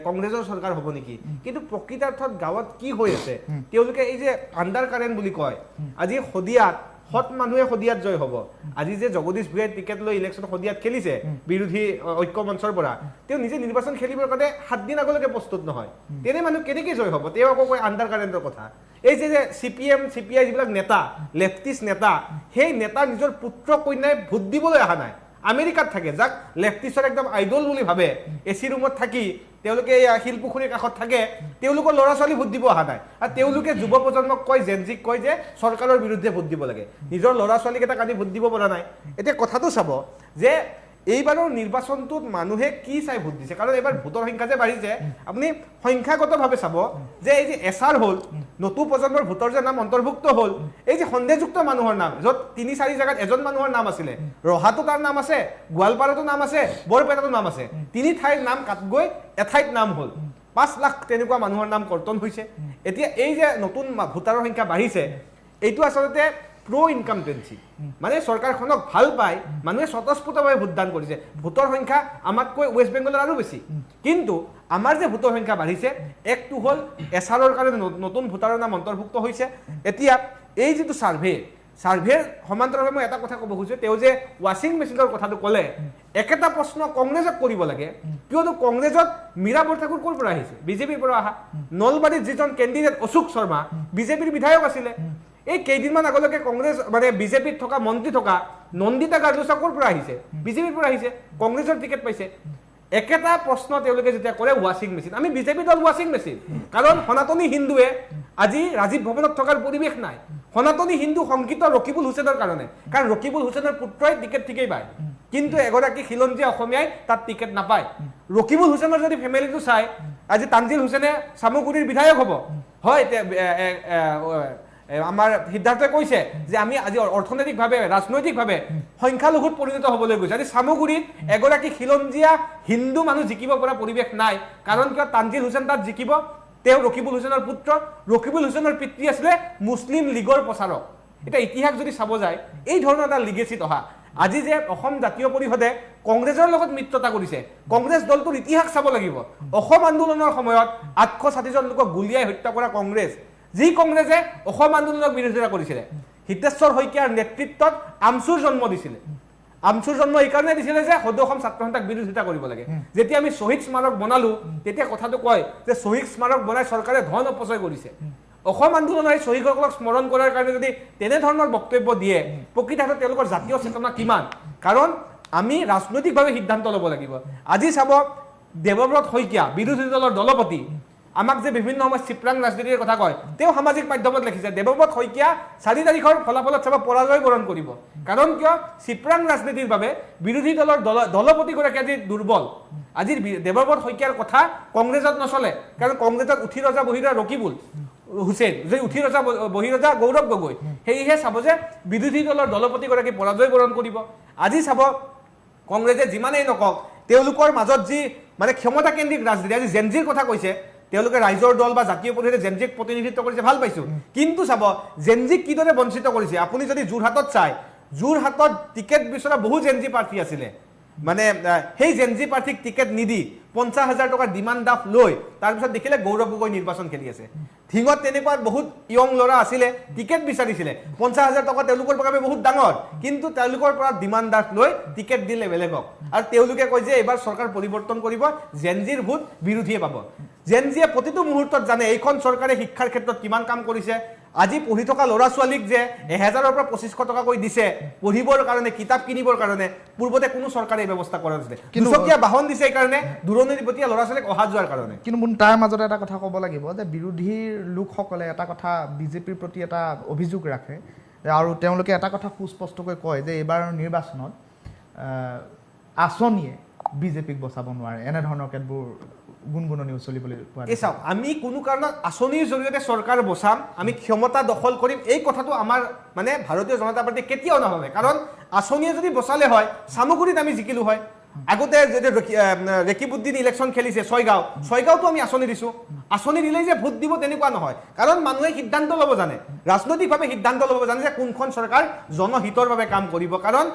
কংগ্ৰেছৰ চৰকাৰ হ'ব নেকি। কিন্তু প্ৰকৃতাৰ্থত গাঁৱত কি হৈ আছে, তেওঁলোকে এই যে আণ্ডাৰ কাৰেণ্ট বুলি কয়, আজি শদিয়াত সৎ মানুহে শদিয়াত জয় হ'ব। আজি যে জগদীশ ভূঞাই টিকেট লৈ ইলেকশ্যন শদিয়াত খেলিছে বিৰোধী ঐক্য মঞ্চৰ পৰা, তেওঁ নিজে নিৰ্বাচন খেলিবৰ কাৰণে 7 দিন আগলৈকে প্ৰস্তুত নহয়, তেনে মানুহ কেনেকৈ জয় হ'ব? তেওঁ আকৌ কয় আণ্ডাৰ কাৰেণ্টৰ কথা। এই যে CPM CPI যিবিলাক নেতা, লেফটিষ্ট নেতা, সেই নেতা নিজৰ পুত্ৰ কন্যাই ভোট দিবলৈ অহা নাই, আমেৰিকাত থাকে, যাক লেফটিষ্টৰ একদম আইডল বুলি ভাবে, AC ৰুমত থাকি তেওঁলোকে শিলপুখুৰীৰ কাষত থাকে, তেওঁলোকৰ ল'ৰা ছোৱালী ভোট দিব অহা নাই। আৰু তেওঁলোকে যুৱ প্ৰজন্মক কয়, জেনজিক কয় যে চৰকাৰৰ বিৰুদ্ধে ভোট দিব লাগে, নিজৰ ল'ৰা ছোৱালীকেইটাক আনি ভোট দিব পৰা নাই। এতিয়া কথাটো চাব যে এইবাৰৰ নিৰ্বাচনটোত মানুহে কি চাই ভোট দিছে, কাৰণ এইবাৰ ভোটৰ সংখ্যা যে বাঢ়িছে, আপুনি সংখ্যাগতভাৱে চাব যে এই যে SR হ'ল, নতুন প্ৰজন্মৰ ভোটৰ যে নাম অন্তৰ্ভুক্ত হ'ল, এই যে সন্দেহযুক্ত মানুহৰ নাম, য'ত 3-4 জেগাত এজন মানুহৰ নাম আছিলে, ৰহাটো তাৰ নাম আছে, গোৱালপাৰাতো নাম আছে, বৰপেটাতো নাম আছে, 3 ঠাইৰ নাম কাট গৈ এঠাইত নাম হ'ল। 5 লাখ তেনেকুৱা মানুহৰ নাম কৰ্তন হৈছে। এতিয়া এই যে নতুন ভোটাৰৰ সংখ্যা বাঢ়িছে, এইটো আচলতে প্ৰ' ইনকামটেঞ্চি, মানে চৰকাৰখনক ভাল পাই মানুহে স্বতঃস্ফূৰ্তভাৱে ভোটদান কৰিছে। ভোটৰ সংখ্যা আমাতকৈ ৱেষ্ট বেংগলৰ আৰু বেছি, কিন্তু আমাৰ যে ভোটৰ সংখ্যা বাঢ়িছে, একটো হ'ল SRৰ কাৰণে নতুন ভোটাৰৰ নাম অন্তৰ্ভুক্ত হৈছে। এতিয়া এই যিটো ছাৰ্ভেৰ সমান্তৰালভাৱে মই এটা কথা ক'ব খুজিছোঁ, তেওঁ যে ৱাশ্বিং মেচিনৰ কথাটো ক'লে, একেটা প্ৰশ্ন কংগ্ৰেছক কৰিব লাগে, কিয়নো কংগ্ৰেছত মীৰা বৰঠাকুৰ ক'ৰ পৰা আহিছে? বিজেপিৰ পৰা অহা। নলবাৰীত যিজন কেণ্ডিডেট অশোক শৰ্মা বিজেপিৰ বিধায়ক আছিলে, এই কেইদিনমান আগলৈকে কংগ্ৰেছ মানে বিজেপিত থকা মন্ত্ৰী থকা নন্দিতা গাৰ্লুচা ক'ৰ পৰা আহিছে? বিজেপিৰ পৰা আহিছে, কংগ্ৰেছৰ টিকেট পাইছে। একেটা প্ৰশ্ন তেওঁলোকে যেতিয়া কৰে ৱাশ্বিং মেচিন, আমি বিজেপি দল ৱাশ্বিং মেচিন, কাৰণ সনাতনী হিন্দুৱে আজি ৰাজীৱ ভৱনত থকাৰ পৰিৱেশ নাই। সনাতনী হিন্দু শংকিত ৰকিবুল হুছেইনৰ কাৰণে, কাৰণ ৰকিবুল হুছেইনৰ পুত্ৰই টিকেট ঠিকেই পায়, কিন্তু এগৰাকী খিলঞ্জীয়া অসমীয়াই তাত টিকেট নাপায়। ৰকিবুল হুছেইনৰ যদি ফেমিলিটো চাই, আজি তানজিল হুছেইনে চামগুৰিৰ বিধায়ক হ'ব, হয়। আমাৰ সিদ্ধাৰ্থই কৈছে যে আমি আজি অৰ্থনৈতিকভাৱে ৰাজনৈতিকভাৱে সংখ্যালঘুত পৰিণত হ'বলৈ গৈছে। আজি চামগুৰিত এগৰাকী খিলঞ্জীয়া হিন্দু মানুহ জিকিব পৰা পৰিৱেশ নাই, কাৰণ কিয়? তানজিল হুছেইন তাত জিকিব, তেওঁ ৰকিবুল হুছেইনৰ পুত্ৰ। ৰকিবুল হুছেইনৰ পিতৃ আছিলে মুছলিম লীগৰ প্ৰচাৰক। এতিয়া ইতিহাস যদি চাব যায়, এই ধৰণৰ এটা লিগেচিত অহা, আজি যে অসম জাতীয় পৰিষদে কংগ্ৰেছৰ লগত মিত্ৰতা কৰিছে, কংগ্ৰেছ দলটোৰ ইতিহাস চাব লাগিব। অসম আন্দোলনৰ সময়ত 860 জন লোকক গুলীয়াই হত্যা কৰা কংগ্ৰেছ, যি কংগ্ৰেছে অসম আন্দোলনক বিৰোধিতা কৰিছিলে, হিতেশ্বৰ শইকীয়াৰ নেতৃত্বত আমচুৰ জন্ম দিছিলে। আমচুৰ জন্ম এইকাৰণে দিছিলে যে সদৌ অসম ছাত্ৰ সন্থাক বিৰোধিতা কৰিব লাগে। যেতিয়া আমি শ্বহীদ স্মাৰক বনালো, তেতিয়া কথাটো কয় যে শ্বহীদ স্মাৰক বনাই চৰকাৰে ধন অপচয় কৰিছে। অসম আন্দোলনৰ এই শ্বহীদসকলক স্মৰণ কৰাৰ কাৰণে যদি তেনেধৰণৰ বক্তব্য দিয়ে, প্ৰকৃততে তেওঁলোকৰ জাতীয় চেতনা কিমান? কাৰণ আমি ৰাজনৈতিকভাৱে সিদ্ধান্ত ল'ব লাগিব। আজি চাব, দেৱব্ৰত শইকীয়া বিৰোধী দলৰ দলপতি, আমাক যে বিভিন্ন সময়ত চিপৰাং ৰাজনীতিৰ কথা কয় তেওঁ সামাজিক মাধ্যমত লিখিছে দেৱব্ৰত শইকীয়া 4 তাৰিখৰ ফলাফলত চাব পৰাজয় বৰণ কৰিব কাৰণ কিয় চিপৰাং ৰাজনীতিৰ বাবে বিৰোধী দলৰ দলপতিগৰাকী আজি দুৰ্বল আজি দেৱব্ৰত শইকীয়াৰ কথা কংগ্ৰেছত নচলে কাৰণ কংগ্ৰেছত উঠি ৰজা বহিৰা ৰকিবুল হুছেইন যে উঠি ৰজা বহিৰজা গৌৰৱ গগৈ সেয়েহে চাব যে বিৰোধী দলৰ দলপতিগৰাকী পৰাজয় বৰণ কৰিব আজি চাব কংগ্ৰেছে যিমানেই নকক তেওঁলোকৰ মাজত যি মানে ক্ষমতা কেন্দ্ৰিক ৰাজনীতি আজি জেনজিৰ কথা কৈছে তেওঁলোকে ৰাইজৰ দল বা জাতীয় পৰিষদে জেনজিক প্ৰতিনিধিত্ব কৰিছে ভাল পাইছো কিন্তু চাব জেনজিক কিদৰে বঞ্চিত কৰিছে আপুনি যদি যোৰহাটত চাই যোৰহাটত টিকেট বিচৰা বহু জেনজি প্ৰাৰ্থী আছিলে মানে সেই জেনজি প্ৰাৰ্থীক টিকেট নিদি 50,000 টকাৰ ডিমাণ্ড ডাফ লৈ তাৰপিছত দেখিলে গৌৰৱ গগৈ নিৰ্বাচন খেলি আছে ঠিঙত তেনেকুৱা বহুত ইয়ং ল'ৰা আছিলে টিকেট বিচাৰিছিলে 50,000 টকা তেওঁলোকৰ বাবে বহুত ডাঙৰ কিন্তু তেওঁলোকৰ পৰা ডিমাণ্ড ডাফ লৈ টিকেট দিলে বেলেগক আৰু তেওঁলোকে কয় যে এবাৰ চৰকাৰ পৰিৱৰ্তন কৰিব জেনজিৰ ভোট বিৰোধীয়ে পাব জেনজিয়ে প্ৰতিটো মুহূৰ্তত জানে এইখন চৰকাৰে শিক্ষাৰ ক্ষেত্ৰত কিমান কাম কৰিছে আজি পঢ়ি থকা ল'ৰা ছোৱালীক যে 1000ৰ পৰা 2500 টকাকৈ দিছে পঢ়িবৰ কাৰণে কিতাপ কিনিবৰ কাৰণে পূৰ্বতে কোনো চৰকাৰে ব্যৱস্থা কৰা নাছিলে দুচকীয়া বাহন দিছে এই কাৰণে দূৰণিবতীয়া ল'ৰা ছোৱালীক অহা যোৱাৰ কাৰণে কিন্তু মোৰ তাৰ মাজতে এটা কথা ক'ব লাগিব যে বিৰোধীৰ লোকসকলে এটা কথা বিজেপিৰ প্ৰতি এটা অভিযোগ ৰাখে আৰু তেওঁলোকে এটা কথা সুস্পষ্টকৈ কয় যে এইবাৰ নিৰ্বাচনত আঁচনিয়ে বিজেপিক বচাব নোৱাৰে এনেধৰণৰ কেতবোৰ গুণগুণনি চলিবলৈ পোৱা এই চাওক আমি কোনো কাৰণত আঁচনিৰ জৰিয়তে চৰকাৰ বচাম আমি ক্ষমতা দখল কৰিম এই কথাটো আমাৰ মানে ভাৰতীয় জনতা পাৰ্টি কেতিয়াও নাভাবে কাৰণ আঁচনিয়ে যদি বচালে হয় চামুগুৰিত আমি জিকিলো হয় আগতে যদি ৰেকিবুদ্দিন ইলেকশ্যন খেলিছে ছয়গাঁওতো আমি আঁচনি দিছোঁ আঁচনি দিলেই যে ভোট দিব তেনেকুৱা নহয় কাৰণ মানুহে সিদ্ধান্ত ল'ব জানে ৰাজনৈতিকভাৱে সিদ্ধান্ত ল'ব জানে যে কোনখন চৰকাৰ জনহিতৰ বাবে কাম কৰিব কাৰণ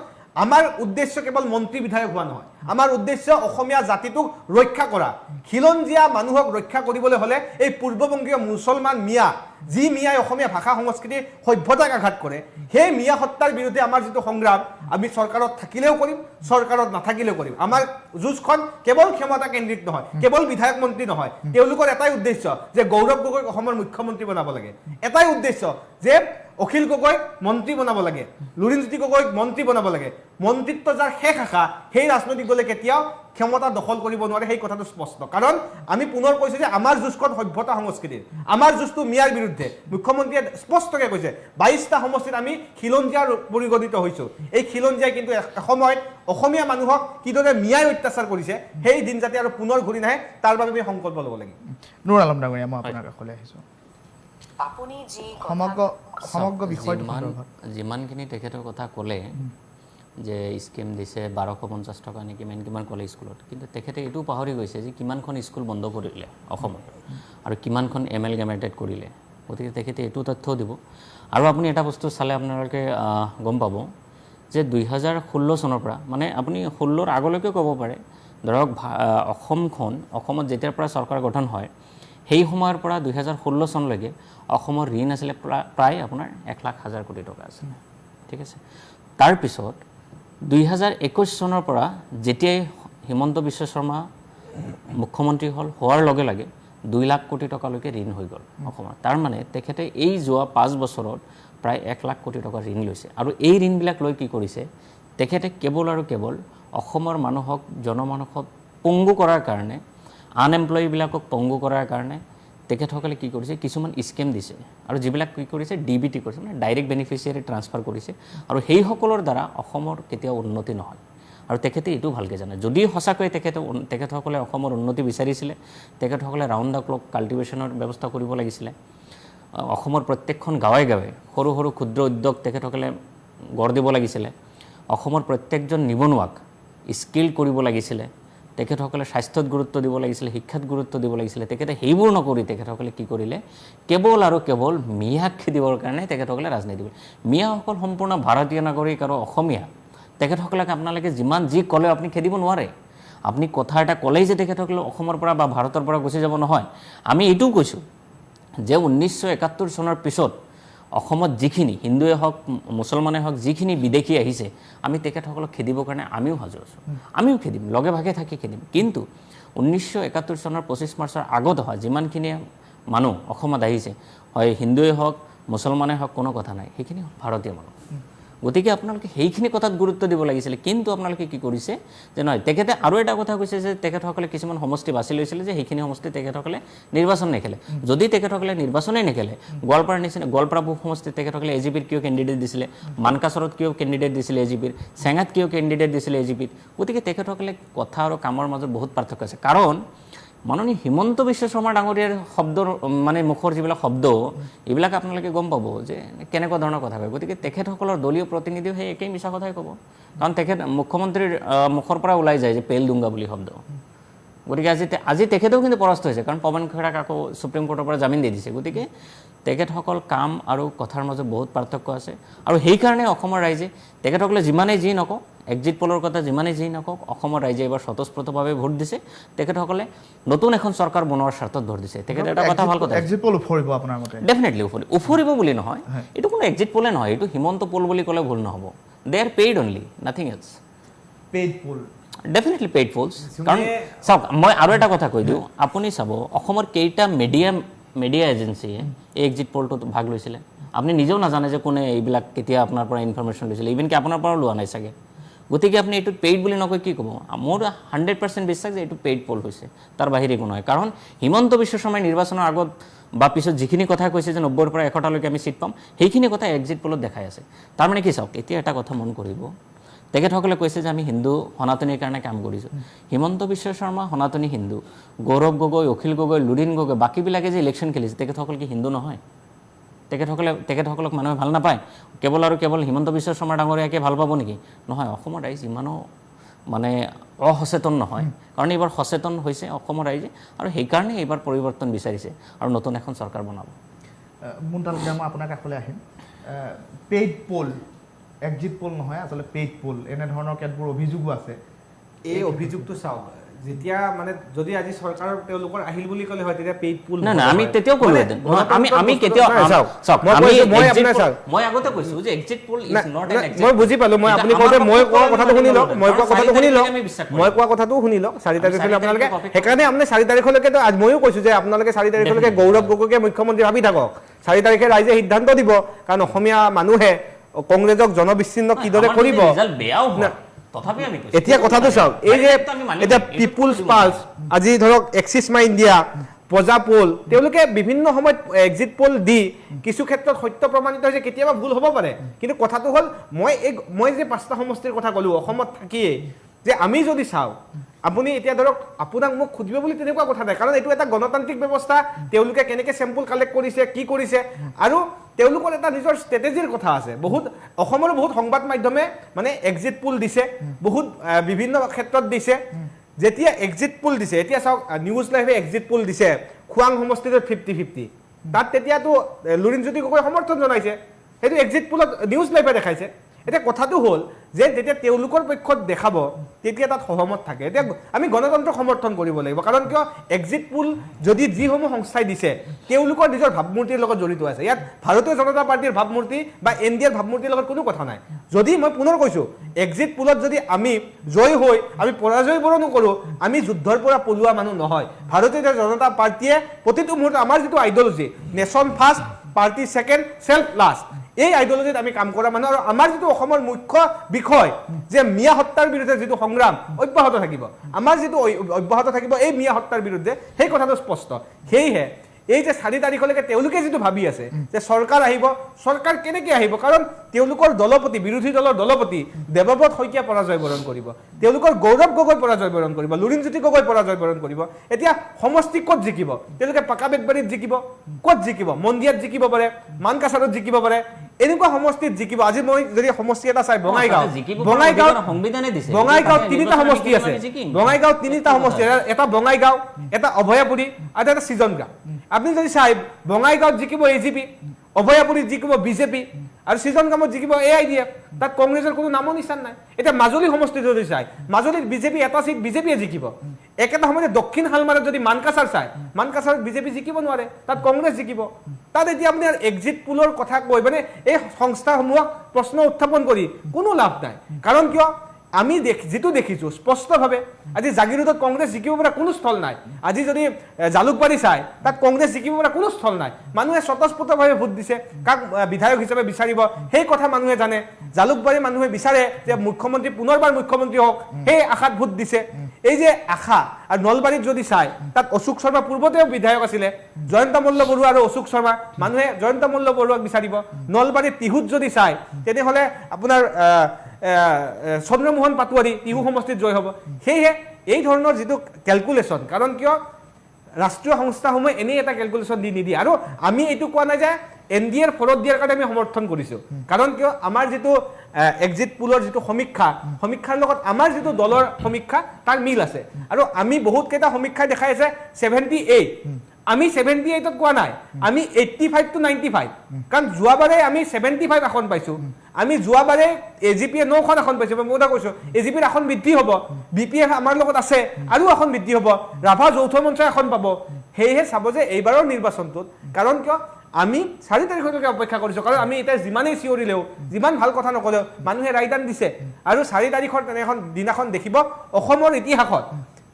আমাৰ উদ্দেশ্য কেৱল মন্ত্ৰী বিধায়ক হোৱা নহয় আমাৰ উদ্দেশ্য অসমীয়া জাতিটোক ৰক্ষা কৰা খিলঞ্জীয়া মানুহক ৰক্ষা কৰিবলৈ হ'লে এই পূৰ্ববংগীয় মুছলমান মিয়া যি মিয়াই অসমীয়া ভাষা সংস্কৃতি সভ্যতাক আঘাত কৰে সেই মিয়া হত্যাৰ বিৰুদ্ধে আমাৰ যিটো সংগ্ৰাম আমি চৰকাৰত থাকিলেও কৰিম চৰকাৰত নাথাকিলেও কৰিম আমাৰ যুঁজখন কেৱল ক্ষমতা কেন্দ্ৰিক নহয় কেৱল বিধায়ক মন্ত্ৰী নহয় তেওঁলোকৰ এটাই উদ্দেশ্য যে গৌৰৱ গগৈক অসমৰ মুখ্যমন্ত্ৰী বনাব লাগে এটাই উদ্দেশ্য যে অখিল গগৈক মন্ত্ৰী বনাব লাগে লুৰিণজ্যোতি গগৈক মন্ত্ৰী বনাব লাগে মন্ত্ৰিত্ব যাৰ শেষ আশা সেই ৰাজনৈতিক দলে কেতিয়াও ক্ষমতা দখল কৰিব নোৱাৰে সেই কথাটো স্পষ্ট কাৰণ আমি পুনৰ কৈছো যে আমাৰ যুঁজখন সভ্যতা সংস্কৃতিৰ আমাৰ যুঁজটো মিয়াৰ বিৰুদ্ধে মুখ্যমন্ত্ৰীয়ে স্পষ্টকৈ কৈছে 22টা সমষ্টিত আমি খিলঞ্জীয়াৰ পৰিগণিত হৈছো এই খিলঞ্জীয়াই কিন্তু এসময়ত অসমীয়া মানুহক কিদৰে মিয়াই অত্যাচাৰ কৰিছে সেই দিন যাতে আৰু পুনৰ ঘূৰি নাহে তাৰ বাবে আমি সংকল্প ল'ব লাগিব নুৰ আলম ডাঙৰীয়া মই আপোনাৰ কাষলৈ আহিছোঁ আপুনি যি সমগ্ৰ বিষয়টো যিমানখিনি তেখেতৰ কথা ক'লে যে স্কিম দিছে 1250 টকা নে কিমান ক'লে স্কুলত কিন্তু তেখেতে এইটো পাহৰি গৈছে যে কিমানখন স্কুল বন্ধ কৰিলে অসমত আৰু কিমানখন এমেলগেমেটেড কৰিলে গতিকে তেখেতে এইটো তথ্যও দিব আৰু আপুনি এটা বস্তু চালে আপোনালোকে গম পাব যে 2016 চনৰ পৰা মানে আপুনি 16ৰ আগলৈকে ক'ব পাৰে ধৰক অসমত যেতিয়াৰ পৰা চৰকাৰ গঠন হয় সেই সময়ৰ পৰা 2016 চনলৈকে অসমৰ ঋণ আছিলে প্ৰায় আপোনাৰ 1,00,000 কোটি টকা আছিল ঠিক আছে তাৰপিছত 2021 চনৰ পৰা যেতিয়াই হিমন্ত বিশ্ব শৰ্মা মুখ্যমন্ত্ৰী হোৱাৰ লগে লগে 2 লাখ কোটি টকালৈকে ঋণ হৈ গ'ল অসমৰ তাৰ মানে তেখেতে এই যোৱা 5 বছৰত প্ৰায় 1 লাখ কোটি টকা ঋণ লৈছে আৰু এই ঋণবিলাক লৈ কি কৰিছে তেখেতে কেৱল আৰু কেৱল অসমৰ মানুহক জনমানসক পংগু কৰাৰ কাৰণে আনএমপ্লয়ীবিলাকক পংগু কৰাৰ কাৰণে তেখেতসকলে কি কৰিছে কিছুমান স্কিম দিছে আৰু যিবিলাক কি কৰিছে ডিবিটি কৰিছে মানে ডাইৰেক্ট বেনিফিচিয়াৰী ট্ৰান্সফাৰ কৰিছে আৰু সেইসকলৰ দ্বাৰা অসমৰ কেতিয়াও উন্নতি নহয় আৰু তেখেতে এইটো ভালকৈ জানে যদি সঁচাকৈ তেখেতসকলে অসমৰ উন্নতি বিচাৰিছিলে তেখেতসকলে ৰাউণ্ড দ্য ক্লক কাল্টিভেশ্যনৰ ব্যৱস্থা কৰিব লাগিছিলে অসমৰ প্ৰত্যেকখন গাঁৱে গাঁৱে সৰু সৰু ক্ষুদ্ৰ উদ্যোগ তেখেতসকলে গঢ় দিব লাগিছিলে অসমৰ প্ৰত্যেকজন নিবনুৱাক স্কিল কৰিব লাগিছিলে তেখেতসকলে স্বাস্থ্যত গুৰুত্ব দিব লাগিছিলে শিক্ষাত গুৰুত্ব দিব লাগিছিলে তেখেতে সেইবোৰ নকৰি তেখেতসকলে কি কৰিলে কেৱল আৰু কেৱল মিয়াক খেদিবৰ কাৰণে তেখেতসকলে ৰাজনীতি কৰিলে মিয়াসকল সম্পূৰ্ণ ভাৰতীয় নাগৰিক আৰু অসমীয়া তেখেতসকলক আপোনালোকে যিমান যি ক'লেও আপুনি খেদিব নোৱাৰে আপুনি কথা এটা ক'লেই যে তেখেতসকলে অসমৰ পৰা বা ভাৰতৰ পৰা গুচি যাব নহয় আমি এইটোও কৈছোঁ যে 1971 চনৰ পিছত অসমত যিখিনি হিন্দুৱে হওক মুছলমানে হওক যিখিনি বিদেশী আহিছে আমি তেখেতসকলক খেদিবৰ কাৰণে আমিও সাজু আছোঁ আমিও খেদিম লগে ভাগে থাকি খেদিম কিন্তু 1971 চনৰ 25 মাৰ্চৰ আগত হোৱা যিমানখিনি মানুহ অসমত আহিছে হয় হিন্দুৱে হওক মুছলমানে হওক কোনো কথা নাই সেইখিনি ভাৰতীয় মানুহ গতিকে আপোনালোকে সেইখিনি কথাত গুৰুত্ব দিব লাগিছিলে কিন্তু আপোনালোকে কি কৰিছে যে নহয় তেখেতে আৰু এটা কথা কৈছে যে তেখেতসকলে কিছুমান সমষ্টি বাছি লৈছিলে যে সেইখিনি সমষ্টি তেখেতসকলে নিৰ্বাচন নেখেলে যদি তেখেতসকলে নিৰ্বাচনেই নেখেলে গোৱালপাৰাৰ নিচিনা গোৱালপাৰা পূব সমষ্টিত তেখেতসকলে এজিপিৰ কিয় কেণ্ডিডেট দিছিলে মানকাচৰত কিয় কেণ্ডিডেট দিছিলে এজিপিৰ চেঙাত কিয় কেণ্ডিডেট দিছিলে এজিপিৰ গতিকে তেখেতসকলে কথা আৰু কামৰ মাজত বহুত পাৰ্থক্য আছে কাৰণ মাননীয় হিমন্ত বিশ্ব শৰ্মা ডাঙৰীয়াৰ শব্দৰ মানে মুখৰ যিবিলাক শব্দ এইবিলাক আপোনালোকে গম পাব যে কেনেকুৱা ধৰণৰ কথা কয় গতিকে তেখেতসকলৰ দলীয় প্ৰতিনিধিও সেই একেই মিছা কথাই ক'ব কাৰণ তেখেত মুখ্যমন্ত্ৰীৰ মুখৰ পৰা ওলাই যায় যে পেল দুংগা বুলি শব্দ গতিকে আজি তেখেতেও কিন্তু পৰাস্ত হৈছে কাৰণ পৱন খেৰাক আকৌ সুপ্ৰিম কোৰ্টৰ পৰা জামিন দি দিছে গতিকে তেখেতসকল কাম আৰু কথাৰ মাজত বহুত পাৰ্থক্য আছে আৰু সেইকাৰণে অসমৰ ৰাইজে তেখেতসকলে যিমানেই যি নকওক এক্সিট পলৰ কথা যিমানেই যি নকওক অসমৰ ৰাইজে এবাৰ স্বতঃস্ফূৰ্তভাৱে ভোট দিছে তেখেতসকলে নতুন এখন চৰকাৰ বনোৱাৰ স্বাৰ্থত ভোট দিছে তেখেতে এটা কথা ভাল কথা এক্সিট পল উফৰিব আপোনাৰ মতে ডেফিনেটলি উফৰিব বুলি নহয় এইটো কোনো এক্সিট পলে নহয় এইটো হিমন্ত পল বুলি ক'লে ভুল নহ'ব they are paid only nothing else paid poll definitely paid polls কাৰণ চাওক মই আৰু এটা কথা কৈ দিওঁ আপুনি চাব অসমৰ কেইটা মিডিয়া এজেঞ্চিয়ে এই এক্সিট পলটোত ভাগ লৈছিলে আপুনি নিজেও নাজানে যে কোনে এইবিলাক কেতিয়া আপোনাৰ পৰা ইনফৰমেশ্যন লৈছিলে ইভেন কি আপোনাৰ পৰাও লোৱা নাই চাগে গতিকে আপুনি এইটো পেইড বুলি নকৈ কি ক'ব মোৰ 100% বিশ্বাস যে এইটো পেইড পল হৈছে তাৰ বাহিৰে একো নহয় কাৰণ হিমন্ত বিশ্ব শৰ্মাই নিৰ্বাচনৰ আগত বা পিছত যিখিনি কথা কৈছে যে 90ৰ পৰা 100টালৈকে আমি চিট পাম সেইখিনি কথা এক্সিট পলত দেখাই আছে তাৰমানে কি চাওক এতিয়া এটা কথা মন কৰিব তেখেতসকলে কৈছে যে আমি হিন্দু সনাতনীৰ কাৰণে কাম কৰিছোঁ হিমন্ত বিশ্ব শৰ্মা সনাতনী হিন্দু গৌৰৱ গগৈ অখিল গগৈ লুৰিণ গগৈ বাকীবিলাকে যে ইলেকশ্যন খেলিছে তেখেতসকল কি হিন্দু নহয় তেখেতসকলক মানুহে ভাল নাপায় কেৱল আৰু কেৱল হিমন্ত বিশ্ব শৰ্মা ডাঙৰীয়াকে ভাল পাব নেকি নহয় অসমৰ ৰাইজ ইমানো মানে অসচেতন নহয় কাৰণ এইবাৰ সচেতন হৈছে অসমৰ ৰাইজে আৰু সেইকাৰণে এইবাৰ পৰিৱৰ্তন বিচাৰিছে আৰু নতুন এখন চৰকাৰ বনাব মুনতাল মই আপোনাৰ কাষলৈ আহিম পেইড পল এক্সিট পল নহয় আচলতে পেইড পল এনেধৰণৰ কেতবোৰ অভিযোগো আছে এই অভিযোগটো চাওক যেতিয়া মানে যদি আজি চৰকাৰৰ তেওঁলোকৰ আহিল বুলি ক'লে হয় তেতিয়া পেইড পুল না আমি তেতিয়াও ক'লো আমি কেতিয়াও মই আগতে কৈছো যে exit Paul is not an exit মই বুজি পালো মই আপুনি কওঁতে মই কোৱা কথাটো শুনি লওক মই কোৱা কথাটো শুনি লওক 4 তাৰিখলৈ আপোনালোকে সেইকাৰণে আপুনি 4 তাৰিখলৈকে তো আজ ময়ো কৈছো যে আপোনালোকে 4 তাৰিখলৈকে গৌৰৱ গগৈকে মুখ্যমন্ত্ৰী ভাবি থাকক 4 তাৰিখে ৰাইজে সিদ্ধান্ত দিব কাৰণ অসমীয়া মানুহে কংগ্ৰেছক জনবিচ্ছিন্ন কিদৰে কৰিব বেয়াও হয় তথাপি আমি কৈছো এতিয়া কথাটো চাওক এই যে এটা পিপুলছ পালছ আজি ধৰক এক্সিছ মাই ইণ্ডিয়া প্ৰজা পোল তেওঁলোকে বিভিন্ন সময়ত এক্সিট পোল দি কিছু ক্ষেত্ৰত সত্য প্ৰমাণিত হৈছে কেতিয়াবা ভুল হ'ব পাৰে কিন্তু কথাটো হ'ল মই যে 5টা সমষ্টিৰ কথা ক'লো অসমত থাকিয়ে যে আমি যদি চাওঁ আপুনি এতিয়া ধৰক আপোনাক মোক খুজিব বুলি তেনেকুৱা কথা নাই কাৰণ এইটো এটা গণতান্ত্ৰিক ব্যৱস্থা তেওঁলোকে কেনেকৈ চেম্পল কালেক্ট কৰিছে কি কৰিছে আৰু তেওঁলোকৰ এটা নিজৰ ষ্ট্ৰেটেজিৰ কথা আছে বহুত অসমৰ বহুত সংবাদ মাধ্যমে মানে এক্সিট পোল দিছে বহুত বিভিন্ন ক্ষেত্ৰত দিছে যেতিয়া এক্সিট পোল দিছে এতিয়া চাওক নিউজ লাইভে এক্সিট পোল দিছে খুৱাং সমষ্টিত 50-50 তাত তেতিয়াতো লুৰিণজ্যোতি গগৈ সমৰ্থন জনাইছে সেইটো এক্সিট পোলত নিউজ লাইভে দেখাইছে এটা কথাটো হ'ল যে যেতিয়া তেওঁলোকৰ পক্ষত দেখাব তেতিয়া তাত সহমত থাকে এতিয়া আমি গণতন্ত্ৰক সমৰ্থন কৰিব লাগিব কাৰণ কিয় এক্সিট পোল যদি যিসমূহ সংস্থাই দিছে তেওঁলোকৰ নিজৰ ভাৱমূৰ্তিৰ লগত জড়িত আছে ইয়াত ভাৰতীয় জনতা পাৰ্টিৰ ভাৱমূৰ্তি বা এনডিএৰ ভাৱমূৰ্তিৰ লগত কোনো কথা নাই যদি মই পুনৰ কৈছো এক্সিট পোলত যদি আমি জয় হৈ আমি পৰাজয় বৰণো কৰোঁ আমি যুদ্ধৰ পৰা পলোৱা মানুহ নহয় ভাৰতীয় জনতা পাৰ্টিয়ে প্ৰতিটো মুহূৰ্তত আমাৰ যিটো ideology nation first party second self last এই আইডিঅলজিত আমি কাম কৰা মানুহ আৰু আমাৰ যিটো অসমৰ মুখ্য বিষয় যে মিয়া হত্যাৰ বিৰুদ্ধে যিটো সংগ্ৰাম অব্যাহত থাকিব আমাৰ যিটো অব্যাহত থাকিব এই মিয়া হত্যাৰ বিৰুদ্ধে সেই কথাটো স্পষ্ট সেয়েহে এই যে 4 তাৰিখলৈকে তেওঁলোকে যিটো ভাবি আছে যে চৰকাৰ আহিব চৰকাৰ কেনেকৈ আহিব কাৰণ তেওঁলোকৰ দলপতি বিৰোধী দলৰ দলপতি দেৱব্ৰত শইকীয়া পৰাজয় বৰণ কৰিব তেওঁলোকৰ গৌৰৱ গগৈ পৰাজয় বৰণ কৰিব লুৰিণজ্যোতি গগৈ পৰাজয় বৰণ কৰিব এতিয়া সমষ্টি ক'ত জিকিব তেওঁলোকে পাকা বেগবাৰীত জিকিব ক'ত জিকিব মন্দিয়াত জিকিব পাৰে মানকাছাৰত জিকিব পাৰে এনেকুৱা সমষ্টিত জিকিব আজি মই যদি সমষ্টি এটা চাই বঙাইগাঁও সংবিধানে দিছে বঙাইগাঁও 3টা সমষ্টি আছে বঙাইগাঁও 3টা সমষ্টি এটা বঙাইগাঁও এটা অভয়াপুৰী আৰু এটা সিজনগাঁও আপনি যদি চাই বঙাইগাঁৱত জিকিব এজিপি অভয়াপুৰীত জিকিব বিজেপি আৰু সিজনগাঁৱত জিকিব এআইডিএফ তাত কংগ্ৰেছৰ কোনো নামো নিচান নাই এতিয়া মাজুলী সমষ্টি যদি চাই মাজুলীত বিজেপি এটা সিট বিজেপিয়ে জিকিব একেটা সময়তে দক্ষিণ হালমাৰত যদি মানকাছাৰ চাই মানকাছাৰত বিজেপি জিকিব নোৱাৰে তাত কংগ্ৰেছ জিকিব তাত এতিয়া আপুনি এক্সিট পোলৰ কথা কৈ মানে এই সংস্থাসমূহক প্ৰশ্ন উত্থাপন কৰি কোনো লাভ নাই কাৰণ কিয় আমি যিটো দেখিছোঁ স্পষ্টভাৱে আজি জাগিৰোডত কংগ্ৰেছ জিকিব পৰা কোনো স্থল নাই আজি যদি জালুকবাৰী চাই তাত কংগ্ৰেছ জিকিব পৰা কোনো স্থল নাই মানুহে স্বতঃস্ফূৰ্তভাৱে ভোট দিছে কাক বিধায়ক হিচাপে বিচাৰিব সেই কথা মানুহে জানে জালুকবাৰী মানুহে বিচাৰে যে মুখ্যমন্ত্ৰী পুনৰবাৰ মুখ্যমন্ত্ৰী হওক সেই আশাত ভোট দিছে এই যে আশা আৰু নলবাৰীত যদি চাই তাত অশোক শৰ্মা পূৰ্বতেও বিধায়ক আছিলে জয়ন্ত মল্ল বৰুৱা আৰু অশোক শৰ্মা মানুহে জয়ন্ত মল্ল বৰুৱাক বিচাৰিব নলবাৰীত টিহুত যদি চাই তেনেহ'লে আপোনাৰ চন্দ্ৰমোহন পাটোৱাৰী টিহু সমষ্টিত জয় হ'ব সেয়েহে এই ধৰণৰ যিটো কেলকুলেশ্যন কাৰণ কিয় ৰাষ্ট্ৰীয় সংস্থাসমূহে এনেই এটা কেলকুলেশ্যন দি নিদিয়ে আৰু আমি এইটো কোৱা নাই যে NDAৰ ফলত দিয়াৰ কাৰণে আমি সমৰ্থন কৰিছোঁ কাৰণ কিয় আমাৰ যিটো এক্সিট পোলৰ যিটো সমীক্ষাৰ লগত আমাৰ যিটো দলৰ সমীক্ষা তাৰ মিল আছে আৰু আমি বহুত কেইটা সমীক্ষাই দেখাই আছে 78 আমি 78ত কোৱা নাই আমি 85 to 95 কাৰণ যোৱাবাৰে আমি 75 আসন পাইছোঁ আমি যোৱাবাৰে AGP 9খন আসন পাইছোঁ মই কথা কৈছোঁ AGP আসন বৃদ্ধি হ'ব BPF আমাৰ লগত আছে আৰু আসন বৃদ্ধি হ'ব ৰাভা যৌথ মঞ্চই আসন পাব সেয়েহে চাব যে এইবাৰৰ নিৰ্বাচনটোত কাৰণ কিয় আমি 4 তাৰিখলৈকে অপেক্ষা কৰিছোঁ কাৰণ আমি এতিয়া যিমানেই চিঞৰিলেও যিমান ভাল কথা নকলেও মানুহে ৰায়দান দিছে আৰু 4 তাৰিখৰ তেনেখন দিনাখন দেখিব অসমৰ ইতিহাসত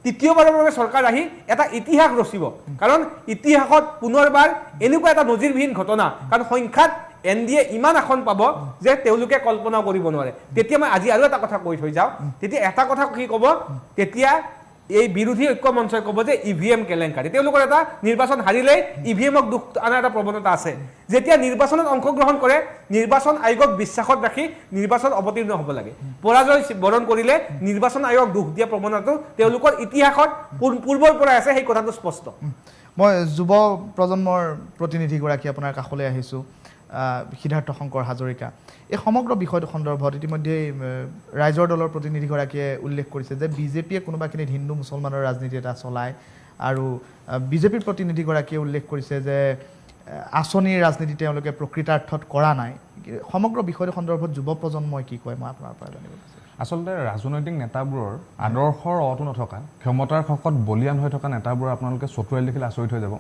তৃতীয়বাৰৰ বাবে চৰকাৰ আহি এটা ইতিহাস ৰচিব কাৰণ ইতিহাসত পুনৰবাৰ এনেকুৱা এটা নজিৰবিহীন ঘটনা কাৰণ সংখ্যাত NDA ইমান আসন পাব যে তেওঁলোকে কল্পনা কৰিব নোৱাৰে তেতিয়া মই আজি আৰু এটা কথা কৈ থৈ যাওঁ তেতিয়া এটা কথা কি ক'ব তেতিয়া এই বিৰোধী ঐক্য মঞ্চই ক'ব যে EVM কেলেংকাৰী তেওঁলোকৰ এটা নিৰ্বাচন হাৰিলেই EVMক দুখ আনাৰ এটা প্ৰৱণতা আছে যেতিয়া নিৰ্বাচনত অংশগ্ৰহণ কৰে নিৰ্বাচন আয়োগক বিশ্বাসত ৰাখি নিৰ্বাচন অৱতীৰ্ণ হ'ব লাগে পৰাজয় বৰণ কৰিলে নিৰ্বাচন আয়োগক দুখ দিয়া প্ৰৱণতাটো তেওঁলোকৰ ইতিহাসত পূৰ্বৰ পৰাই আছে সেই কথাটো স্পষ্ট মই যুৱ প্ৰজন্মৰ প্ৰতিনিধিগৰাকী আপোনাৰ কাষলৈ আহিছোঁ সিদ্ধাৰ্থ শংকৰ হাজৰিকা এই সমগ্ৰ বিষয়টো সন্দৰ্ভত ইতিমধ্যে ৰাইজৰ দলৰ প্ৰতিনিধিগৰাকীয়ে উল্লেখ কৰিছে যে বিজেপিয়ে কোনোবাখিনিত হিন্দু মুছলমানৰ ৰাজনীতি এটা চলায় আৰু বিজেপিৰ প্ৰতিনিধিগৰাকীয়ে উল্লেখ কৰিছে যে আঁচনিৰ ৰাজনীতি তেওঁলোকে প্ৰকৃতাৰ্থত কৰা নাই সমগ্ৰ বিষয়টো সন্দৰ্ভত যুৱ প্ৰজন্মই কি কয় মই আপোনাৰ পৰা জানিব বিচাৰিছোঁ আচলতে ৰাজনৈতিক নেতাবোৰৰ আদৰ্শৰ অটো নথকা ক্ষমতাৰ খকত বলিয়ান হৈ থকা নেতাবোৰৰ আপোনালোকে চতুৱাই দেখিলে আচৰিত হৈ যাব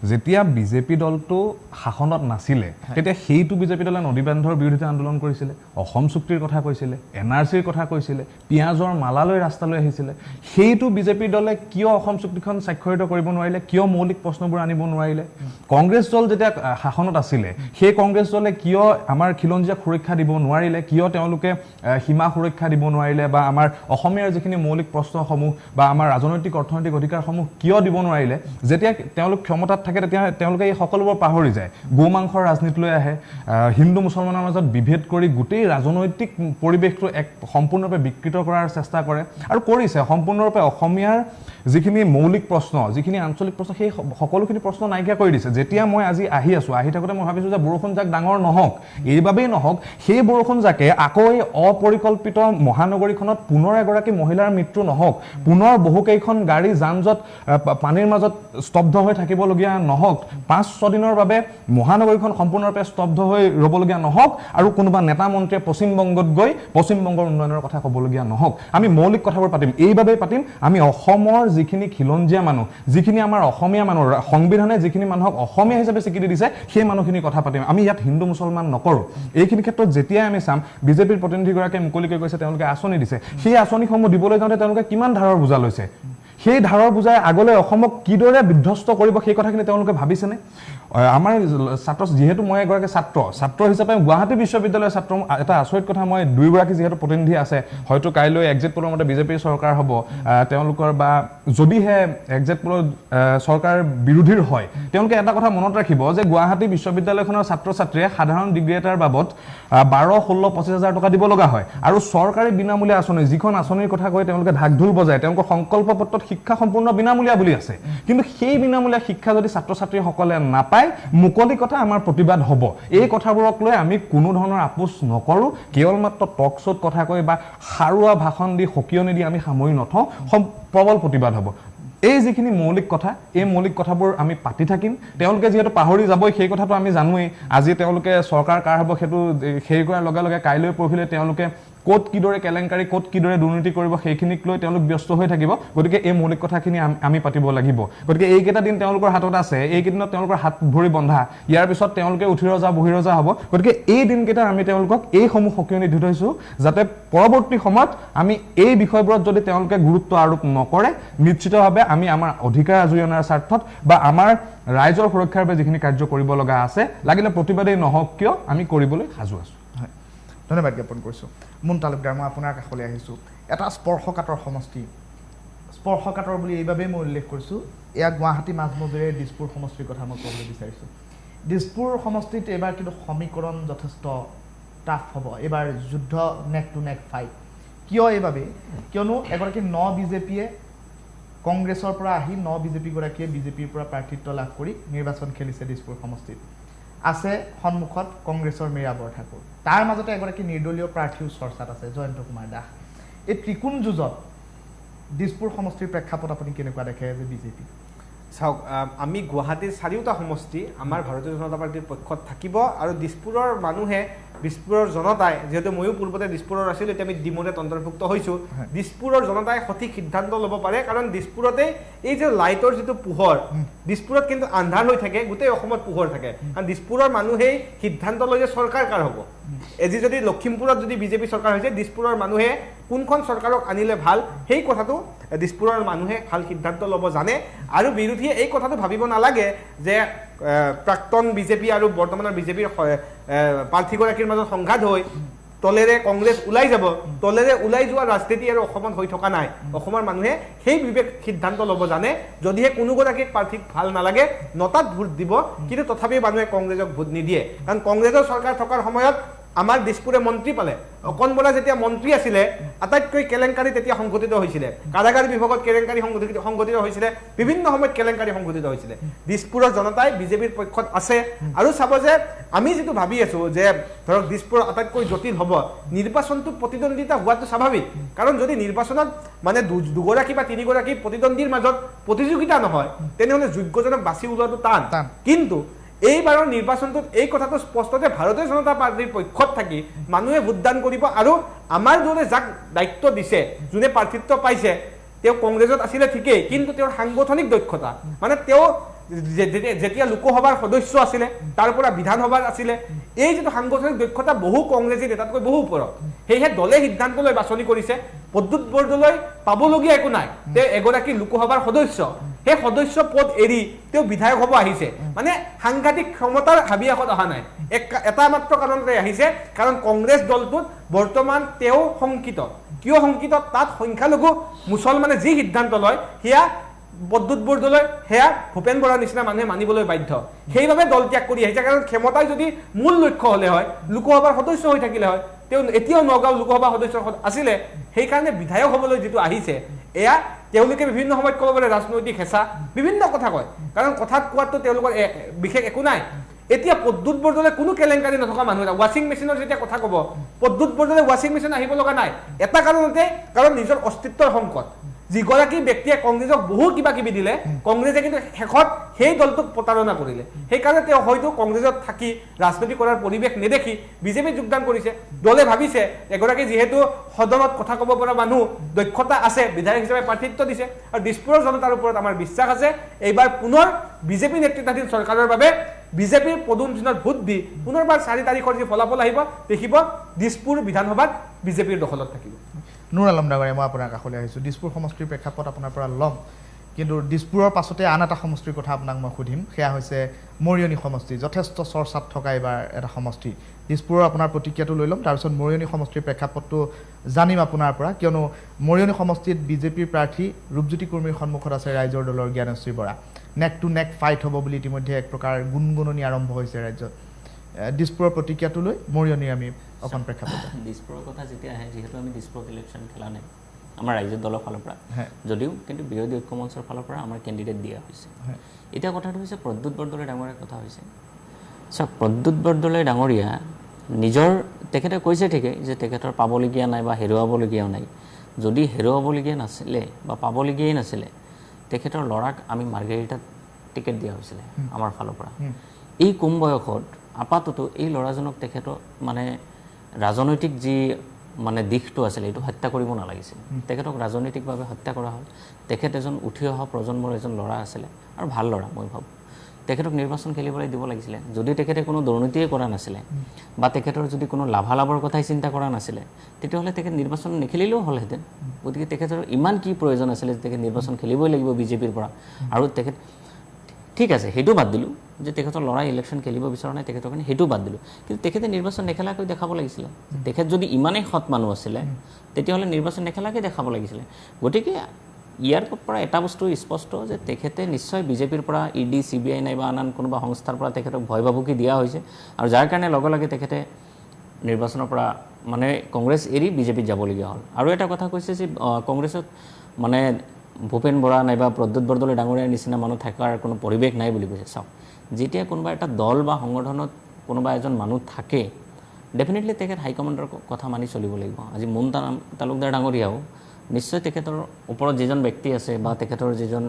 যেতিয়া বিজেপি দলটো শাসনত নাছিলে তেতিয়া সেইটো বিজেপি দলে নদীবান্ধৰ বিৰোধিতা আন্দোলন কৰিছিলে অসম চুক্তিৰ কথা কৈছিলে NRCৰ কথা কৈছিলে পিঁয়াজৰ মালালৈ ৰাস্তালৈ আহিছিলে সেইটো বিজেপি দলে কিয় অসম চুক্তিখন স্বাক্ষৰিত কৰিব নোৱাৰিলে কিয় মৌলিক প্ৰশ্নবোৰ আনিব নোৱাৰিলে কংগ্ৰেছ দল যেতিয়া শাসনত আছিলে সেই কংগ্ৰেছ দলে কিয় আমাৰ খিলঞ্জীয়াক সুৰক্ষা দিব নোৱাৰিলে কিয় তেওঁলোকে সীমা সুৰক্ষা দিব নোৱাৰিলে বা আমাৰ অসমীয়াৰ যিখিনি মৌলিক প্ৰশ্নসমূহ বা আমাৰ ৰাজনৈতিক অৰ্থনৈতিক অধিকাৰসমূহ কিয় দিব নোৱাৰিলে যেতিয়া তেওঁলোক ক্ষমতাত থাকে তেতিয়া তেওঁলোকে এই সকলোবোৰ পাহৰি যায় গো মাংসৰ ৰাজনীতিলৈ আহে হিন্দু মুছলমানৰ মাজত বিভেদ কৰি গোটেই ৰাজনৈতিক পৰিৱেশটো এক সম্পূৰ্ণৰূপে বিকৃত কৰাৰ চেষ্টা কৰে আৰু কৰিছে সম্পূৰ্ণৰূপে অসমীয়াৰ যিখিনি মৌলিক প্ৰশ্ন যিখিনি আঞ্চলিক প্ৰশ্ন সেই সকলোখিনি প্ৰশ্ন নাইকিয়া কৰি দিছে যেতিয়া মই আজি আহি থাকোঁতে মই ভাবিছোঁ যে বৰষুণ যাক ডাঙৰ নহওক এইবাবেই নহওক সেই বৰষুণ যাকে আকৌ এই অপৰিকল্পিত মহানগৰীখনত পুনৰ এগৰাকী মহিলাৰ মৃত্যু নহওক পুনৰ বহুকেইখন গাড়ী যান জঁট পানীৰ মাজত স্তব্ধ হৈ থাকিবলগীয়া নহওক 5-6 দিনৰ বাবে মহানগৰীখন সম্পূৰ্ণৰূপে স্তব্ধ হৈ ৰ'বলগীয়া নহওক আৰু কোনোবা নেতা মন্ত্ৰীয়ে পশ্চিমবংগত গৈ পশ্চিমবংগৰ উন্নয়নৰ কথা ক'বলগীয়া নহওক আমি মৌলিক কথাবোৰ পাতিম এইবাবেই পাতিম আমি অসমৰ যিখিনি খিলঞ্জীয়া মানুহ যিখিনি আমাৰ অসমীয়া মানুহ সংবিধানে যিখিনি মানুহক অসমীয়া হিচাপে স্বীকৃতি দিছে সেই মানুহখিনিৰ কথা পাতিম আমি ইয়াত হিন্দু মুছলমান নকৰোঁ এইখিনি ক্ষেত্ৰত যেতিয়াই আমি চাম বিজেপিৰ প্ৰতিনিধিগৰাকীয়ে মুকলিকৈ কৈছে তেওঁলোকে আঁচনি দিছে সেই আঁচনিসমূহ দিবলৈ যাওঁতে তেওঁলোকে কিমান ধাৰৰ বোজা লৈছে সেই ধাৰৰ বোজাই আগলৈ অসমক কিদৰে বিধ্বস্ত কৰিব সেই কথাখিনি তেওঁলোকে ভাবিছেনে আমাৰ ছাত্ৰ যিহেতু মই এগৰাকী ছাত্ৰ হিচাপে গুৱাহাটী বিশ্ববিদ্যালয়ৰ ছাত্ৰ এটা আচৰিত কথা মই দুইগৰাকী যিহেতু প্ৰতিনিধি আছে হয়তো কাইলৈ এক্সিট পোলৰ মতে বিজেপিৰ চৰকাৰ হ'ব তেওঁলোকৰ বা যদিহে এক্সিট পোলৰ চৰকাৰ বিৰোধীৰ হয় তেওঁলোকে এটা কথা মনত ৰাখিব যে গুৱাহাটী বিশ্ববিদ্যালয়খনৰ ছাত্ৰ ছাত্ৰীয়ে সাধাৰণ ডিগ্ৰী এটাৰ বাবদ 12-16-25 হাজাৰ টকা দিব লগা হয় আৰু চৰকাৰী বিনামূলীয়া আঁচনি যিখন আঁচনিৰ কথা কৈ তেওঁলোকে ঢাক ঢোল বজায় তেওঁলোকৰ সংকল্প পত্ৰত শিক্ষা সম্পূৰ্ণ বিনামূলীয়া বুলি আছে কিন্তু সেই বিনামূলীয়া শিক্ষা যদি ছাত্ৰ ছাত্ৰীসকলে নাপায় মুকলি কথা আমাৰ প্ৰতিবাদ হ'ব এই কথাবোৰক লৈ আমি কোনো ধৰণৰ আপোচ নকৰোঁ কেৱল মাত্ৰ টক শ্ব'ত কথা কৈ বা সাৰুৱা ভাষণ দি সকিয়নি দি আমি সামৰি নথওঁ প্ৰবল প্ৰতিবাদ হ'ব এই যিখিনি মৌলিক কথা এই মৌলিক কথাবোৰ আমি পাতি থাকিম তেওঁলোকে যিহেতু পাহৰি যাবই সেই কথাটো আমি জানোৱেই আজি তেওঁলোকে চৰকাৰ কাৰ হ'ব সেইটো সেই কৰাৰ লগে লগে কাইলৈ পৰহিলৈ তেওঁলোকে ক'ত কিদৰে কেলেংকাৰী ক'ত কিদৰে দুৰ্নীতি কৰিব সেইখিনিক লৈ তেওঁলোক ব্যস্ত হৈ থাকিব গতিকে এই মৌলিক কথাখিনি আমি পাতিব লাগিব গতিকে এইকেইটা দিন তেওঁলোকৰ হাতত আছে এইকেইদিনত তেওঁলোকৰ হাত ভৰি বন্ধা ইয়াৰ পিছত তেওঁলোকে উঠি ৰজা বহি ৰজা হ'ব গতিকে এই দিনকেইটা আমি তেওঁলোকক এইসমূহ সকিয়নি দি থৈছোঁ যাতে পৰৱৰ্তী সময়ত আমি এই বিষয়বোৰত যদি তেওঁলোকে গুৰুত্ব আৰোপ নকৰে নিশ্চিতভাৱে আমি আমাৰ অধিকাৰ আজৰি অনাৰ স্বাৰ্থত বা আমাৰ ৰাইজৰ সুৰক্ষাৰ বাবে যিখিনি কাৰ্য কৰিব লগা আছে লাগিলে প্ৰতিবাদেই নহওক কিয় আমি কৰিবলৈ সাজু আছোঁ হয় ধন্যবাদ জ্ঞাপন কৰিছোঁ মুন তালুকদাৰ মই আপোনাৰ কাষলৈ আহিছোঁ এটা স্পৰ্শকাতৰ সমষ্টি স্পৰ্শকাতৰ বুলি এইবাবেই মই উল্লেখ কৰিছোঁ এয়া গুৱাহাটী মাজমজিৰে দিছপুৰ সমষ্টিৰ কথা মই ক'বলৈ বিচাৰিছোঁ দিছপুৰ সমষ্টিত এইবাৰ কিন্তু সমীকৰণ যথেষ্ট টাফ হ'ব এইবাৰ যুদ্ধ নেক টু নেক ফাইট কিয় এইবাবেই কিয়নো এগৰাকী বিজেপিয়ে কংগ্ৰেছৰ পৰা আহি বিজেপিগৰাকীয়ে বিজেপিৰ পৰা প্ৰাৰ্থিত্ব লাভ কৰি নিৰ্বাচন খেলিছে দিছপুৰ সমষ্টিত আছে সন্মুখত কংগ্ৰেছৰ মীৰাবৰ ঠাকুৰ তাৰ মাজতে এগৰাকী নিৰ্দলীয় প্ৰাৰ্থীও চৰ্চাত আছে জয়ন্ত কুমাৰ দাস এই ত্ৰিকোণ যুঁজত দিছপুৰ সমষ্টিৰ প্ৰেক্ষাপট আপুনি কেনেকুৱা দেখে যে বিজেপি চাওক আমি গুৱাহাটীৰ চাৰিওটা সমষ্টি আমাৰ ভাৰতীয় জনতা পাৰ্টীৰ পক্ষত থাকিব আৰু দিছপুৰৰ মানুহে দিছপুৰৰ জনতাই যিহেতু ময়ো পূৰ্বতে দিছপুৰৰ আছিলোঁ এতিয়া আমি ডিমোৰেট অন্তৰ্ভুক্ত হৈছোঁ দিছপুৰৰ জনতাই সঠিক সিদ্ধান্ত ল'ব পাৰে কাৰণ দিছপুৰতে এই যে লাইটৰ যিটো পোহৰ দিছপুৰত কিন্তু আন্ধাৰ হৈ থাকে গোটেই অসমত পোহৰ থাকে কাৰণ দিছপুৰৰ মানুহেই সিদ্ধান্ত লয় যে চৰকাৰ কাৰ হ'ব আজি যদি লখিমপুৰত যদি বিজেপি চৰকাৰ হৈছে দিছপুৰৰ মানুহে কোনখন চৰকাৰক আনিলে ভাল সেই কথাটো দিছপুৰৰ মানুহে ভাল সিদ্ধান্ত ল'ব জানে আৰু বিৰোধীয়ে এই কথাটো ভাবিব নালাগে যে প্ৰাক্তন বিজেপি আৰু বৰ্তমানৰ বিজেপিৰ প্ৰাৰ্থীগৰাকীৰ মাজত সংঘাত হৈ তলেৰে কংগ্ৰেছ ওলাই যাব তলেৰে ওলাই যোৱা ৰাজনীতি আৰু অসমত হৈ থকা নাই অসমৰ মানুহে সেই বিবেক সিদ্ধান্ত ল'ব জানে যদিহে কোনোগৰাকীক প্ৰাৰ্থীক ভাল নালাগে নটাত ভোট দিব কিন্তু তথাপিও মানুহে কংগ্ৰেছক ভোট নিদিয়ে কাৰণ কংগ্ৰেছৰ চৰকাৰ থকাৰ সময়ত আমাৰ দিছপুৰে মন্ত্ৰী পালে অকণ বৰা যেতিয়া মন্ত্ৰী আছিলে আটাইতকৈ কেলেংকাৰী তেতিয়া সংঘটিত হৈছিলে কাৰাগাৰ বিভাগত কেলেংকাৰী সংঘটিত হৈছিলে বিভিন্ন সময়ত কেলেংকাৰী সংঘটিত হৈছিলে দিছপুৰৰ জনতাই বিজেপিৰ পক্ষত আছে আৰু চাব যে আমি যিটো ভাবি আছোঁ যে ধৰক দিছপুৰ আটাইতকৈ জটিল হ'ব নিৰ্বাচনটোত প্ৰতিদ্বন্দ্বিতা হোৱাটো স্বাভাৱিক কাৰণ যদি নিৰ্বাচনত মানে দুগৰাকী বা তিনিগৰাকী প্ৰতিদ্বন্দ্বীৰ মাজত প্ৰতিযোগিতা নহয় তেনেহ'লে যোগ্যজনক বাছি ওলোৱাটো টান কিন্তু এইবাৰৰ নিৰ্বাচনটোত এই কথাটো স্পষ্ট যে ভাৰতীয় জনতা পাৰ্টীৰ পক্ষত থাকি মানুহে ভোটদান কৰিব আৰু আমাৰ দলে যাক দায়িত্ব দিছে যোনে প্ৰাৰ্থিত্ব পাইছে তেওঁ কংগ্ৰেছত আছিলে ঠিকেই কিন্তু তেওঁৰ সাংগঠনিক দক্ষতা মানে তেওঁ যেতিয়া লোকসভাৰ সদস্য আছিলে তাৰ পৰা বিধানসভাৰ আছিলে এই যিটো সাংগঠনিক দক্ষতা বহু কংগ্ৰেছী নেতাতকৈ বহু ওপৰত সেয়েহে দলে সিদ্ধান্ত লৈ বাছনি কৰিছে প্ৰদ্যুৎ বৰদলৈ পাবলগীয়া একো নাই তেওঁ এগৰাকী লোকসভাৰ সদস্য সেই সদস্য পদ এৰি তেওঁ বিধায়ক হ'ব আহিছে মানে সাংঘাতিক ক্ষমতাৰ হাবিয়াসত অহা নাই এটা মাত্ৰ কাৰণতে আহিছে কাৰণ কংগ্ৰেছ দলটোত বৰ্তমান তেওঁ শংকিত কিয় শংকিত তাত সংখ্যালঘু মুছলমানে যি সিদ্ধান্ত লয় সেয়া প্ৰদ্যুৎ বৰদলৈ সেয়া ভূপেন বৰাৰ নিচিনা মানুহে মানিবলৈ বাধ্য সেইবাবে দল ত্যাগ কৰি আহিছে কাৰণ ক্ষমতাই যদি মূল লক্ষ্য হ'লে হয় লোকসভাৰ সদস্য হৈ থাকিলে হয় তেওঁ এতিয়াও নগাঁও লোকসভা সদস্য আছিলে সেইকাৰণে বিধায়ক হ'বলৈ যিটো আহিছে এয়া তেওঁলোকে বিভিন্ন সময়ত ক'ব পাৰে ৰাজনৈতিক হেঁচা বিভিন্ন কথা কয় কাৰণ কথাত কোৱাটো তেওঁলোকৰ বিশেষ একো নাই এতিয়া প্ৰদ্যুৎ বৰদলৈ কোনো কেলেংকাৰী নথকা মানুহ এটা ৱাশ্বিং মেচিনৰ যেতিয়া কথা ক'ব প্ৰদ্যুৎ বৰদলৈ ৱাশ্বিং মেচিন আহিব লগা নাই এটা কাৰণতে কাৰণ নিজৰ অস্তিত্বৰ সংকট যিগৰাকী ব্যক্তিয়ে কংগ্ৰেছক বহু কিবা কিবি দিলে কংগ্ৰেছে কিন্তু শেষত সেই দলটোক প্ৰতাৰণা কৰিলে সেইকাৰণে তেওঁ হয়তো কংগ্ৰেছত থাকি ৰাজনীতি কৰাৰ পৰিৱেশ নেদেখি বিজেপিত যোগদান কৰিছে দলে ভাবিছে এগৰাকী যিহেতু সদনত কথা ক'ব পৰা মানুহ দক্ষতা আছে বিধায়ক হিচাপে প্ৰাৰ্থিত্ব দিছে আৰু দিছপুৰৰ জনতাৰ ওপৰত আমাৰ বিশ্বাস আছে এইবাৰ পুনৰ বিজেপি নেতৃত্বাধীন চৰকাৰৰ বাবে বিজেপিৰ পদুম চিহ্নত ভোট দি পুনৰবাৰ 4 তাৰিখৰ যি ফলাফল আহিব দেখিব দিছপুৰ বিধানসভাত বিজেপিৰ দখলত থাকিব নুৰ আলম ডাঙৰীয়া মই আপোনাৰ কাষলৈ আহিছোঁ দিছপুৰ সমষ্টিৰ প্ৰেক্ষাপট আপোনাৰ পৰা ল'ম কিন্তু দিছপুৰৰ পাছতে আন এটা সমষ্টিৰ কথা আপোনাক মই সুধিম সেয়া হৈছে মৰিয়নি সমষ্টি যথেষ্ট চৰ্চাত থকা এইবাৰ এটা সমষ্টি দিছপুৰৰ আপোনাৰ প্ৰতিক্ৰিয়াটো লৈ ল'ম তাৰপিছত মৰিয়নি সমষ্টিৰ প্ৰেক্ষাপটটো জানিম আপোনাৰ পৰা কিয়নো মৰিয়নি সমষ্টিত বিজেপিৰ প্ৰাৰ্থী ৰূপজ্যোতি কুৰ্মীৰ সন্মুখত আছে ৰাইজৰ দলৰ জ্ঞানশ্ৰী বৰা নেক টু নেক ফাইট হ'ব বুলি ইতিমধ্যে এক প্ৰকাৰ গুণগুণনি আৰম্ভ হৈছে ৰাজ্যত দিছপুৰৰ প্ৰতিক্ৰিয়াটো লৈ মৰিয়নিৰ আমি অকণ প্ৰেক্ষাপট দিছপুৰৰ কথা যেতিয়া আহে যিহেতু আমি দিছপুৰত ইলেকশ্যন খেলা নাই আমাৰ ৰাজ্যৰ দলৰ ফালৰ পৰা যদিও কিন্তু বিৰোধী ঐক্য মঞ্চৰ ফালৰ পৰা আমাৰ কেণ্ডিডেট দিয়া হৈছে এতিয়া কথাটো হৈছে প্ৰদ্যুৎ বৰদলৈ ডাঙৰীয়াৰ কথা হৈছে চাওক প্ৰদ্যুৎ বৰদলৈ ডাঙৰীয়া নিজৰ তেখেতে কৈছে ঠিকেই যে তেখেতৰ পাবলগীয়া নাই বা হেৰুৱাবলগীয়াও নাই যদি হেৰুৱাবলগীয়া নাছিলে বা পাবলগীয়াই নাছিলে তেখেতৰ ল'ৰাক আমি মাৰ্গেৰিটাত টিকেট দিয়া হৈছিলে আমাৰ ফালৰ পৰা এই কম বয়সত আপাততো এই ল'ৰাজনক তেখেতৰ মানে ৰাজনৈতিক যি মানে দিশটো আছিলে এইটো হত্যা কৰিব নালাগিছিল তেখেতক ৰাজনৈতিকভাৱে হত্যা কৰা হ'ল তেখেত এজন উঠি অহা প্ৰজন্মৰ এজন ল'ৰা আছিলে আৰু ভাল ল'ৰা মই ভাবোঁ তেখেতক নিৰ্বাচন খেলিবলৈ দিব লাগিছিলে যদি তেখেতে কোনো দুৰ্নীতিয়ে কৰা নাছিলে বা তেখেতৰ যদি কোনো লাভালাভৰ কথাই চিন্তা কৰা নাছিলে তেতিয়াহ'লে তেখেত নিৰ্বাচন নেখেলিলেও হ'লহেঁতেন গতিকে তেখেতৰ ইমান কি প্ৰয়োজন আছিলে যে তেখেত নিৰ্বাচন খেলিবই লাগিব বিজেপিৰ পৰা আৰু তেখেত ঠিক আছে সেইটো বাদ দিলোঁ যে তেখেতৰ ল'ৰাই ইলেকশ্যন খেলিব বিচৰা নাই তেখেতৰ কাৰণে সেইটো বাদ দিলোঁ কিন্তু তেখেতে নিৰ্বাচন নেখেলাকৈ দেখাব লাগিছিলে তেখেত যদি ইমানেই সৎ মানুহ আছিলে তেতিয়াহ'লে নিৰ্বাচন নেখেলাকৈ দেখাব লাগিছিলে গতিকে ইয়াৰ পৰা এটা বস্তু স্পষ্ট যে তেখেতে নিশ্চয় বিজেপিৰ পৰা ED CBI নাইবা আন কোনোবা সংস্থাৰ পৰা তেখেতক ভয় ভাবুকি দিয়া হৈছে আৰু যাৰ কাৰণে লগে লগে তেখেতে নিৰ্বাচনৰ পৰা মানে কংগ্ৰেছ এৰি বিজেপিত যাবলগীয়া হ'ল আৰু এটা কথা কৈছে যে কংগ্ৰেছত মানে ভূপেন বৰা নাইবা প্ৰদ্যুৎ বৰদলৈ ডাঙৰীয়াৰ নিচিনা মানুহ থকাৰ কোনো পৰিৱেশ নাই বুলি কৈছে চাওক যেতিয়া কোনোবা এটা দল বা সংগঠনত কোনোবা এজন মানুহ থাকে ডেফিনেটলি তেখেত হাইকমাণ্ডৰ কথা মানি চলিব লাগিব আজি মুন তালুকদাৰ ডাঙৰীয়াও নিশ্চয় তেখেতৰ ওপৰত যিজন ব্যক্তি আছে বা তেখেতৰ যিজন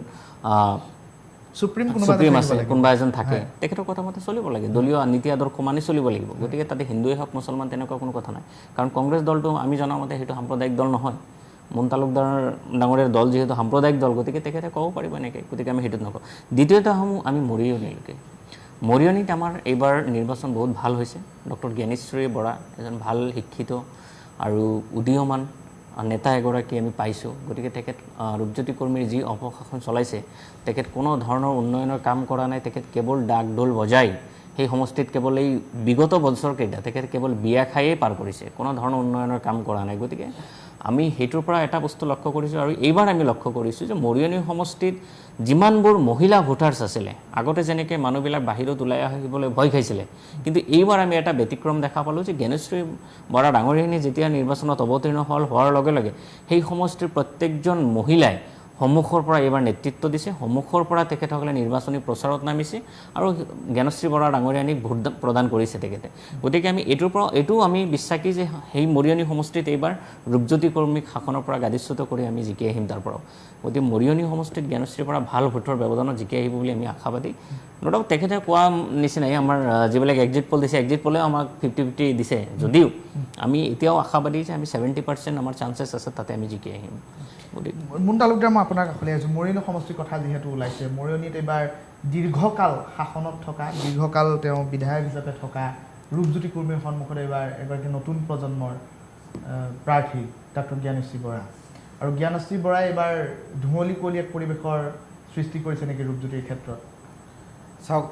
সুপ্ৰিম আছে কোনোবা এজন থাকে তেখেতৰ কথা মতে চলিব লাগে দলীয় নীতি আদৰ্শ মানি চলিব লাগিব গতিকে তাতে হিন্দুৱে হওক মুছলমান তেনেকুৱা কোনো কথা নাই কাৰণ কংগ্ৰেছ দলটো আমি জনামতে সেইটো সাম্প্ৰদায়িক দল নহয় মুন তালুকদাৰ ডাঙৰীয়াৰ দল যিহেতু সাম্প্ৰদায়িক দল গতিকে তেখেতে ক'ব পাৰিব এনেকৈ গতিকে আমি সেইটোত নকওঁ দ্বিতীয়তে আহোঁ আমি মৰিয়নিলৈকে মৰিয়নিত আমাৰ এইবাৰ নিৰ্বাচন বহুত ভাল হৈছে ডক্টৰ জ্ঞানেশ্ৰী বৰা এজন ভাল শিক্ষিত আৰু উদীয়মান নেতা এগৰাকী আমি পাইছোঁ গতিকে তেখেত ৰূপজ্যোতি কৰ্মীৰ যি অপশাসন চলাইছে তেখেত কোনো ধৰণৰ উন্নয়নৰ কাম কৰা নাই তেখেত কেৱল ডাক ঢোল বজাই সেই সমষ্টিত কেৱল এই বিগত বছৰকেইটা তেখেত কেৱল বিয়া খায়েই পাৰ কৰিছে কোনো ধৰণৰ উন্নয়নৰ কাম কৰা নাই গতিকে আমি সেইটোৰ পৰা এটা বস্তু লক্ষ্য কৰিছোঁ আৰু এইবাৰ আমি লক্ষ্য কৰিছোঁ যে মৰিয়নি সমষ্টিত যিমানবোৰ মহিলা ভোটাৰ্ছ আছিলে আগতে যেনেকৈ মানুহবিলাক বাহিৰত ওলাই আহিবলৈ ভয় খাইছিলে কিন্তু এইবাৰ আমি এটা ব্যতিক্ৰম দেখা পালোঁ যে জ্ঞানেশ্ৰী বৰা ডাঙৰীয়ানী যেতিয়া নিৰ্বাচনত অৱতীৰ্ণ হোৱাৰ লগে লগে সেই সমষ্টিৰ প্ৰত্যেকজন মহিলাই সন্মুখৰ পৰা এইবাৰ নেতৃত্ব দিছে সন্মুখৰ পৰা তেখেতসকলে নিৰ্বাচনী প্ৰচাৰত নামিছে আৰু জ্ঞানশ্ৰী বৰা ডাঙৰীয়ানীক ভোট প্ৰদান কৰিছে তেখেতে গতিকে আমি এইটোও আমি বিশ্বাসী যে সেই মৰিয়নি সমষ্টিত এইবাৰ ৰূপজ্যোতি কৰ্মীক শাসনৰ পৰা গাদিচ্যুত কৰি আমি জিকি আহিম তাৰ পৰাও গতিকে মৰিয়নি সমষ্টিত জ্ঞানশ্ৰীৰ পৰা ভাল ভোটৰ ব্যৱধানত জিকি আহিব বুলি আমি আশাবাদী নতুবা তেখেতে কোৱা নিচিনাই আমাৰ যিবিলাক এক্সিট পল দিছে এক্সিট পলেও আমাক 50-50 দিছে যদিও আমি এতিয়াও আশাবাদী যে আমি 70% আমাৰ চান্সেছ আছে তাতে আমি জিকি আহিম মুন তালুকদাৰ মই আপোনাৰ কাষলৈ আহিছোঁ মৰিয়নি সমষ্টিৰ কথা যিহেতু ওলাইছে মৰিয়নিত এইবাৰ দীৰ্ঘকাল শাসনত থকা দীৰ্ঘকাল তেওঁ বিধায়ক হিচাপে থকা ৰূপজ্যোতি কৰ্মীৰ সন্মুখত এইবাৰ এগৰাকী নতুন প্ৰজন্মৰ প্ৰাৰ্থী ডক্টৰ জ্ঞানেশ্ৰী বৰা আৰু জ্ঞানেশ্ৰী বৰাই এইবাৰ ধুঁৱলি কুঁৱলী এক পৰিৱেশৰ সৃষ্টি কৰিছে নেকি ৰূপজ্যোতিৰ ক্ষেত্ৰত চাওক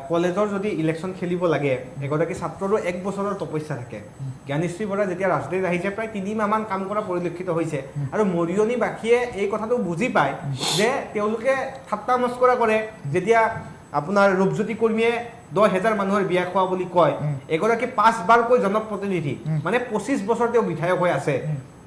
কলেজৰ যদি ইলেকশ্যন খেলিব লাগে এগৰাকী ছাত্ৰৰো 1 বছৰৰ তপস্যা থাকে জ্ঞানেশ্ৰী বৰা যেতিয়া ৰাজনীতিত আহিছে প্ৰায় 3 মাহমান কাম কৰা পৰিলক্ষিত হৈছে আৰু মৰিয়নিবাসীয়ে এই কথাটো বুজি পায় যে তেওঁলোকে ঠাট্টা মস্কৰা কৰে যেতিয়া আপোনাৰ ৰূপজ্যোতি কৰ্মীয়ে 10,000 মানুহৰ বিয়া খোৱা বুলি কয় এগৰাকী 5 বাৰকৈ জনপ্ৰতিনিধি মানে 25 বছৰ তেওঁ বিধায়ক হৈ আছে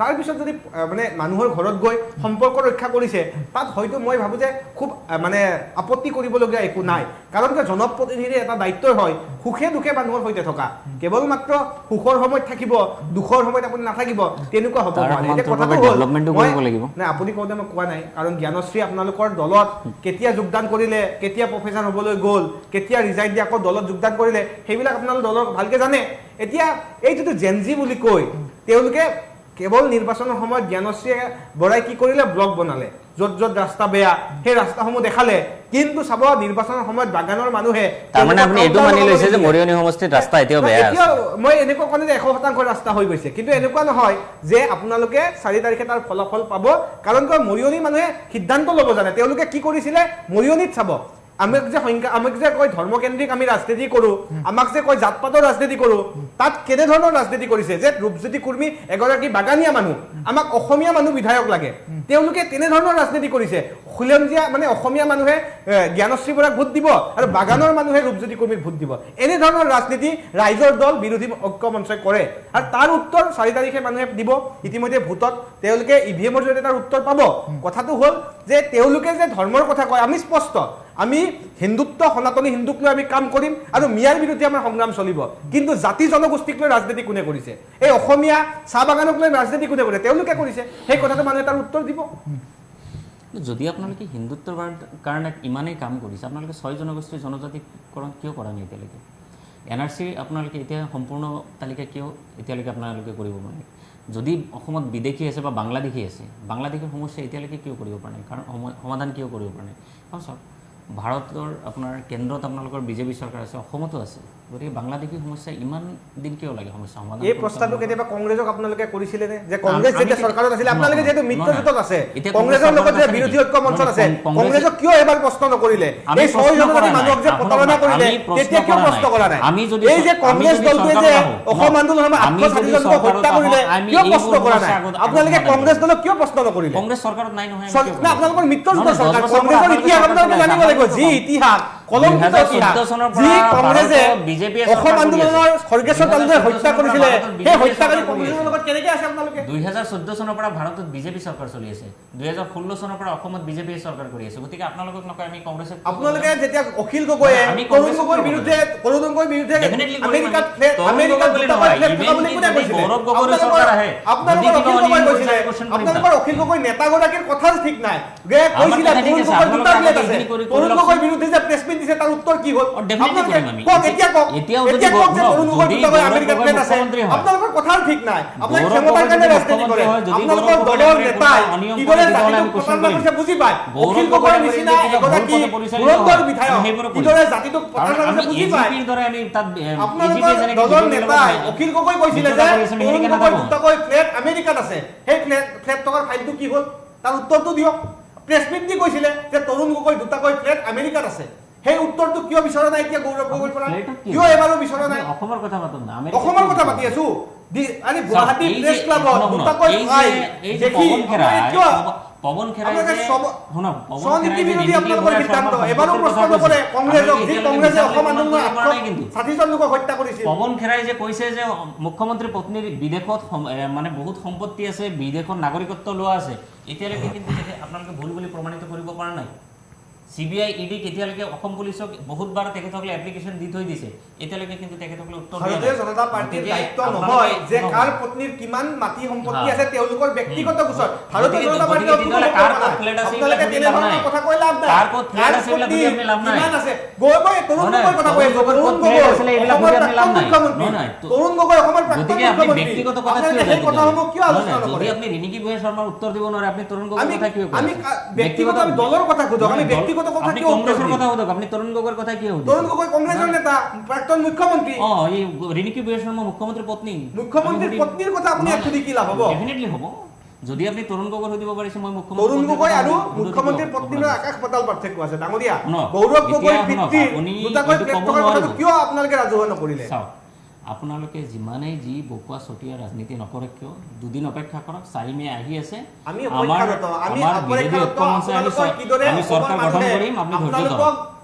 তাৰপিছত যদি মানে মানুহৰ ঘৰত গৈ সম্পৰ্ক ৰক্ষা কৰিছে তাত হয়তো মই ভাবোঁ যে খুব মানে আপত্তি কৰিবলগীয়া একো নাই কাৰণ কিয় জনপ্ৰতিনিধিৰ এটা দায়িত্ব হয় সুখে দুখে মানুহৰ সৈতে থকা কেৱল মাত্ৰ সুখৰ সময়ত থাকিব দুখৰ সময়ত আপুনি নাথাকিব তেনেকুৱা হ'ব নাই আপুনি কওঁতে মই কোৱা নাই কাৰণ জ্ঞানশ্ৰী আপোনালোকৰ দলত কেতিয়া যোগদান কৰিলে কেতিয়া প্ৰফেচাৰ হ'বলৈ গ'ল কেতিয়া ৰিজাইন দি আকৌ দলত যোগদান কৰিলে সেইবিলাক আপোনালোক দলৰ ভালকে জানে এতিয়া এই যিটো জেনজি বুলি কয় তেওঁলোকে কেৱল নিৰ্বাচনৰ সময়ত জ্ঞানশ্ৰীয়ে বৰাই কি কৰিলে ব্লগ বনালে য'ত য'ত ৰাস্তা বেয়া সেই ৰাস্তাসমূহ দেখালে কিন্তু চাব নিৰ্বাচনৰ সময়ত বাগানৰ মানুহে তাৰমানে আপুনি এইটো মানি লৈছে যে মৰিয়নি সমষ্টিত ৰাস্তা এতিয়াও বেয়া আছে মই এনেকুৱা ক'লে যে 100% ৰাস্তা হৈ গৈছে কিন্তু এনেকুৱা নহয় যে আপোনালোকে 4 তাৰিখে তাৰ ফলাফল পাব কাৰণ কিয় মৰিয়নি মানুহে সিদ্ধান্ত ল'ব জানে তেওঁলোকে কি কৰিছিলে মৰিয়নিত চাব আমাক যে কয় ধৰ্মকেন্দ্ৰিক আমি ৰাজনীতি কৰোঁ আমাক যে কয় জাতপাতৰ ৰাজনীতি কৰোঁ তাত কেনেধৰণৰ ৰাজনীতি কৰিছে যে ৰূপজ্যোতি কৰ্মী এগৰাকী বাগানীয়া মানুহ আমাক অসমীয়া মানুহ বিধায়ক লাগে তেওঁলোকে তেনেধৰণৰ ৰাজনীতি কৰিছে খুলেমজীয়া মানে অসমীয়া মানুহে জ্ঞানশ্ৰী বৰাক ভোট দিব আৰু বাগানৰ মানুহে ৰূপজ্যোতি কৰ্মীক ভোট দিব এনেধৰণৰ ৰাজনীতি ৰাইজৰ দল বিৰোধী ঐক্য মঞ্চই কৰে আৰু তাৰ উত্তৰ 4 তাৰিখে মানুহে দিব ইতিমধ্যে ভোটত তেওঁলোকে ইভিএমৰ জৰিয়তে তাৰ উত্তৰ পাব কথাটো হ'ল যে তেওঁলোকে যে ধৰ্মৰ কথা কয় আমি স্পষ্ট আমি হিন্দুত্ব সনাতনী হিন্দুক লৈ আমি কাম কৰিম আৰু মিয়াৰ বিৰুদ্ধে আমাৰ সংগ্ৰাম চলিব কিন্তু জাতি জনগোষ্ঠীক লৈ ৰাজনীতি কোনে কৰিছে এই অসমীয়া চাহ বাগানক লৈ ৰাজনীতি কোনে কৰিছে তেওঁলোকে কৰিছে সেই কথাটো মানুহে তাৰ উত্তৰ দিব যদি আপোনালোকে হিন্দুত্বৰ কাৰণে ইমানেই কাম কৰিছে আপোনালোকে 6 জনগোষ্ঠীৰ জনজাতিকৰণ কিয় কৰা নাই এতিয়ালৈকে NRC আপোনালোকে এতিয়া সম্পূৰ্ণ তালিকা কিয় এতিয়ালৈকে আপোনালোকে কৰিব পৰা নাই? যদি অসমত বিদেশী আছে বা বাংলাদেশী আছে, বাংলাদেশীৰ সমস্যা এতিয়ালৈকে কিয় কৰিব পৰা নাই? কাৰণ সমাধান কিয় কৰিব পৰা নাই? কাৰণ চাওক, ভাৰতৰ আপোনাৰ কেন্দ্ৰত আপোনালোকৰ বিজেপি চৰকাৰ আছে, অসমতো আছে, গতিকে বাংলাদেশী সমস্যা ইমান দিন কিয় লাগে সমস্যা সমাধান? এই প্ৰস্তাৱটো কেতিয়াবা কংগ্ৰেছক আপোনালোকে কৰিছিলে নে? যে কংগ্ৰেছ যেতিয়া চৰকাৰত আছিল, আপোনালোকে যিহেতু মিত্ৰজোঁটত আছে, কংগ্ৰেছৰ লগত যে বিৰোধী ঐক্য মঞ্চত আছে, কংগ্ৰেছক কিয় এবাৰ প্ৰশ্ন নকৰিলে? এই 6 জনজাতি মানুহক যে প্ৰতাৰণা কৰিলে, তেতিয়া কিয় প্ৰশ্ন কৰা নাই? এই যে কংগ্ৰেছ দলটোৱে যে অসম আন্দোলনৰ 860 জনক হত্যা কৰিলে, কিয় প্ৰশ্ন কৰা নাই? আপোনালোকে কংগ্ৰেছ দলক কিয় প্ৰশ্ন নকৰিলে? কংগ্ৰেছ চৰকাৰত নাই নহয়, না, আপোনালোকৰ মিত্ৰজোঁটৰ চৰকাৰ, কংগ্ৰেছৰ ইতিহাস আপোনালোকে জানিব লাগিব। যি ইতিহাস কলংকিত ইতিহাস, যি কংগ্ৰেছে অসম আন্দোলনৰ খৰ্গেশ্বৰ তালুকে হত্যা কৰিছিলে, সেই হত্যাকাৰী কংগ্ৰেছৰ লগত কেনেকৈ আছে আপোনালোকে? 2014 চনৰ পৰা ভাৰতত বিজেপি চৰকাৰ চলি আছে, 2016 চনৰ পৰা অসমত বিজেপি চৰকাৰ কৰি আছে, গতিকে আপোনালোকক নকয় আমি কংগ্ৰেছক। আপোনালোকে যেতিয়া অখিল গগৈয়ে তৰুণ গগৈৰ বিৰুদ্ধে আমেৰিকাত আপোনালোকৰ অখিল গগৈ নেতাগৰাকীৰ কথা ঠিক নাই, কৈছিলে তৰুণ গগৈৰ দুটা প্লেট আছে, তৰুণ গগৈৰ বিৰুদ্ধে যে প্ৰেছ মিট দিছে তাৰ উত্তৰ কি হ'ল? আপোনালোকৰ কথা ঠিক নাই, আপোনালোকে ক্ষমতাৰ কাৰণে ৰাজনীতি কৰে। আপোনালোকৰ দলৰ নেতাই কিদৰে জাতিটোক প্ৰতাৰণা কৰিছে বুজি পায়। অখিল গগৈৰ নিচিনা এগৰাকী ধুৰন্ধৰ বিধায়ক কিদৰে জাতিটোক প্ৰতাৰণা কৰিছে বুজি পায়। আপোনালোকৰ দলৰ নেতাই অখিল গগৈ কৈছিলে যে তৰুণ গগৈৰ দুটাকৈ ফ্লেট আমেৰিকাত আছে, সেই ফ্লেট থকাৰ ফাইলটো কি হ'ল তাৰ উত্তৰটো দিয়ক। প্ৰেছ মিট দি কৈছিলে যে তৰুণ গগৈৰ দুটাকৈ ফ্লেট আমেৰিকাত আছে, সেই উত্তৰটো কিয় বিচৰা নাই এতিয়া গৌৰৱ গগৈৰ পৰা? কিয় এবাৰো বিচৰা নাই? অসমৰ কথা পাতোঁ না, অসমৰ কথা পাতি আছো। গুৱাহাটী প্ৰেছ ক্লাবত দুটাকৈ ফাইল দেখি পৱন খেৰাই স্বনীতি বিৰোধী আপোনালোকৰ সিদ্ধান্ত এবাৰো প্ৰশ্ন নকৰে কংগ্ৰেছক, যি কংগ্ৰেছে অসম আন্দোলনৰ 860 জন লোকক হত্যা কৰিছিল। পৱন খেৰাই যে কৈছে যে মুখ্যমন্ত্ৰী পত্নীৰ বিদেশত মানে বহুত সম্পত্তি আছে, বিদেশত নাগৰিকত্ব লোৱা আছে, এতিয়ালৈকে কিন্তু আপোনালোকে ভুল বুলি প্ৰমাণিত কৰিব পৰা নাই। CBI ED এতিয়ালৈকে অসম পুলিচক বহুতবাৰ তেখেতসকলে এপ্লিকেশ্যন দি থৈ দিছে, এতিয়ালৈকে কিন্তু তেখেতসকলে উত্তৰ দিয়া নাই। ভাৰতীয় জনতা পাৰ্টিৰ দায়িত্ব নহয় যে কাৰ পত্নীৰ কিমান মাটি সম্পত্তি আছে তেওঁলোকৰ ব্যক্তিগত গোচৰ। ভাৰতীয় জনতা পাৰ্টিয়ে আপোনালোকে তেনেধৰণৰ কথা কৈ লাভ নাই। কিমান আছে গগৈ তৰুণ গগৈৰ কথা কৈ আছে, তৰুণ গগৈ অসমৰ প্ৰাক্তন মুখ্যমন্ত্ৰী, তৰুণ গগৈ অসমৰ প্ৰাক্তন মুখ্যমন্ত্ৰী। ব্যক্তিগত কথা কিয় আলোচনা নকৰে? যদি আপনি ৰিণিকী ভূঞা শৰ্মাৰ উত্তৰ দিব নোৱাৰে, আপনি তৰুণ গগৈৰ কথা কিয় আমি ব্যক্তিগত দলৰ কথা খুঁজক, আমি ব্যক্তিগত কথা কিয় কংগ্ৰেছৰ কথা সুধক, আপনি তৰুণ গগৈৰ কথা কিয় সুধক? তৰুণ গগৈ কংগ্ৰেছৰ নেতা, প্ৰাক্তন মুখ্যমন্ত্ৰী। এই ৰিণিকী ভূঞা শৰ্মা মুখ্যমন্ত্ৰীৰ পত্নী, মুখ্যমন্ত্ৰীৰ পত্নীৰ কথা আপুনি সুধি কি লাভ হ'ব? ডেফিনেটলি হ'ব। যদি আপনি তৰুণ গগৈ সুধিব পাৰিছে, মই মুখ্যমন্ত্ৰী তৰুণ গগৈ আৰু মুখ্যমন্ত্ৰীৰ পত্নীৰ আকাশ পাতাল পাৰ্থক্য আছে ডাঙৰীয়া। গৌৰৱ গগৈৰ পিতৃ দুটাকৈ প্লেট থকাৰ কথাটো কিয় আপোনালোকে ৰাজহুৱা নকৰিলে? চাওক, আপোনালোকে যিমানেই যি বকুৱা চটীয়া ৰাজনীতি নকৰক কিয়, দুদিন অপেক্ষা কৰক, 4 মে আহি আছে, আমি অপেক্ষাৰত, আমি অপেক্ষাৰত আপোনালোকৰ কিদৰে চৰকাৰ গঠন কৰিম, আপুনি ধৈৰ্য ধৰক।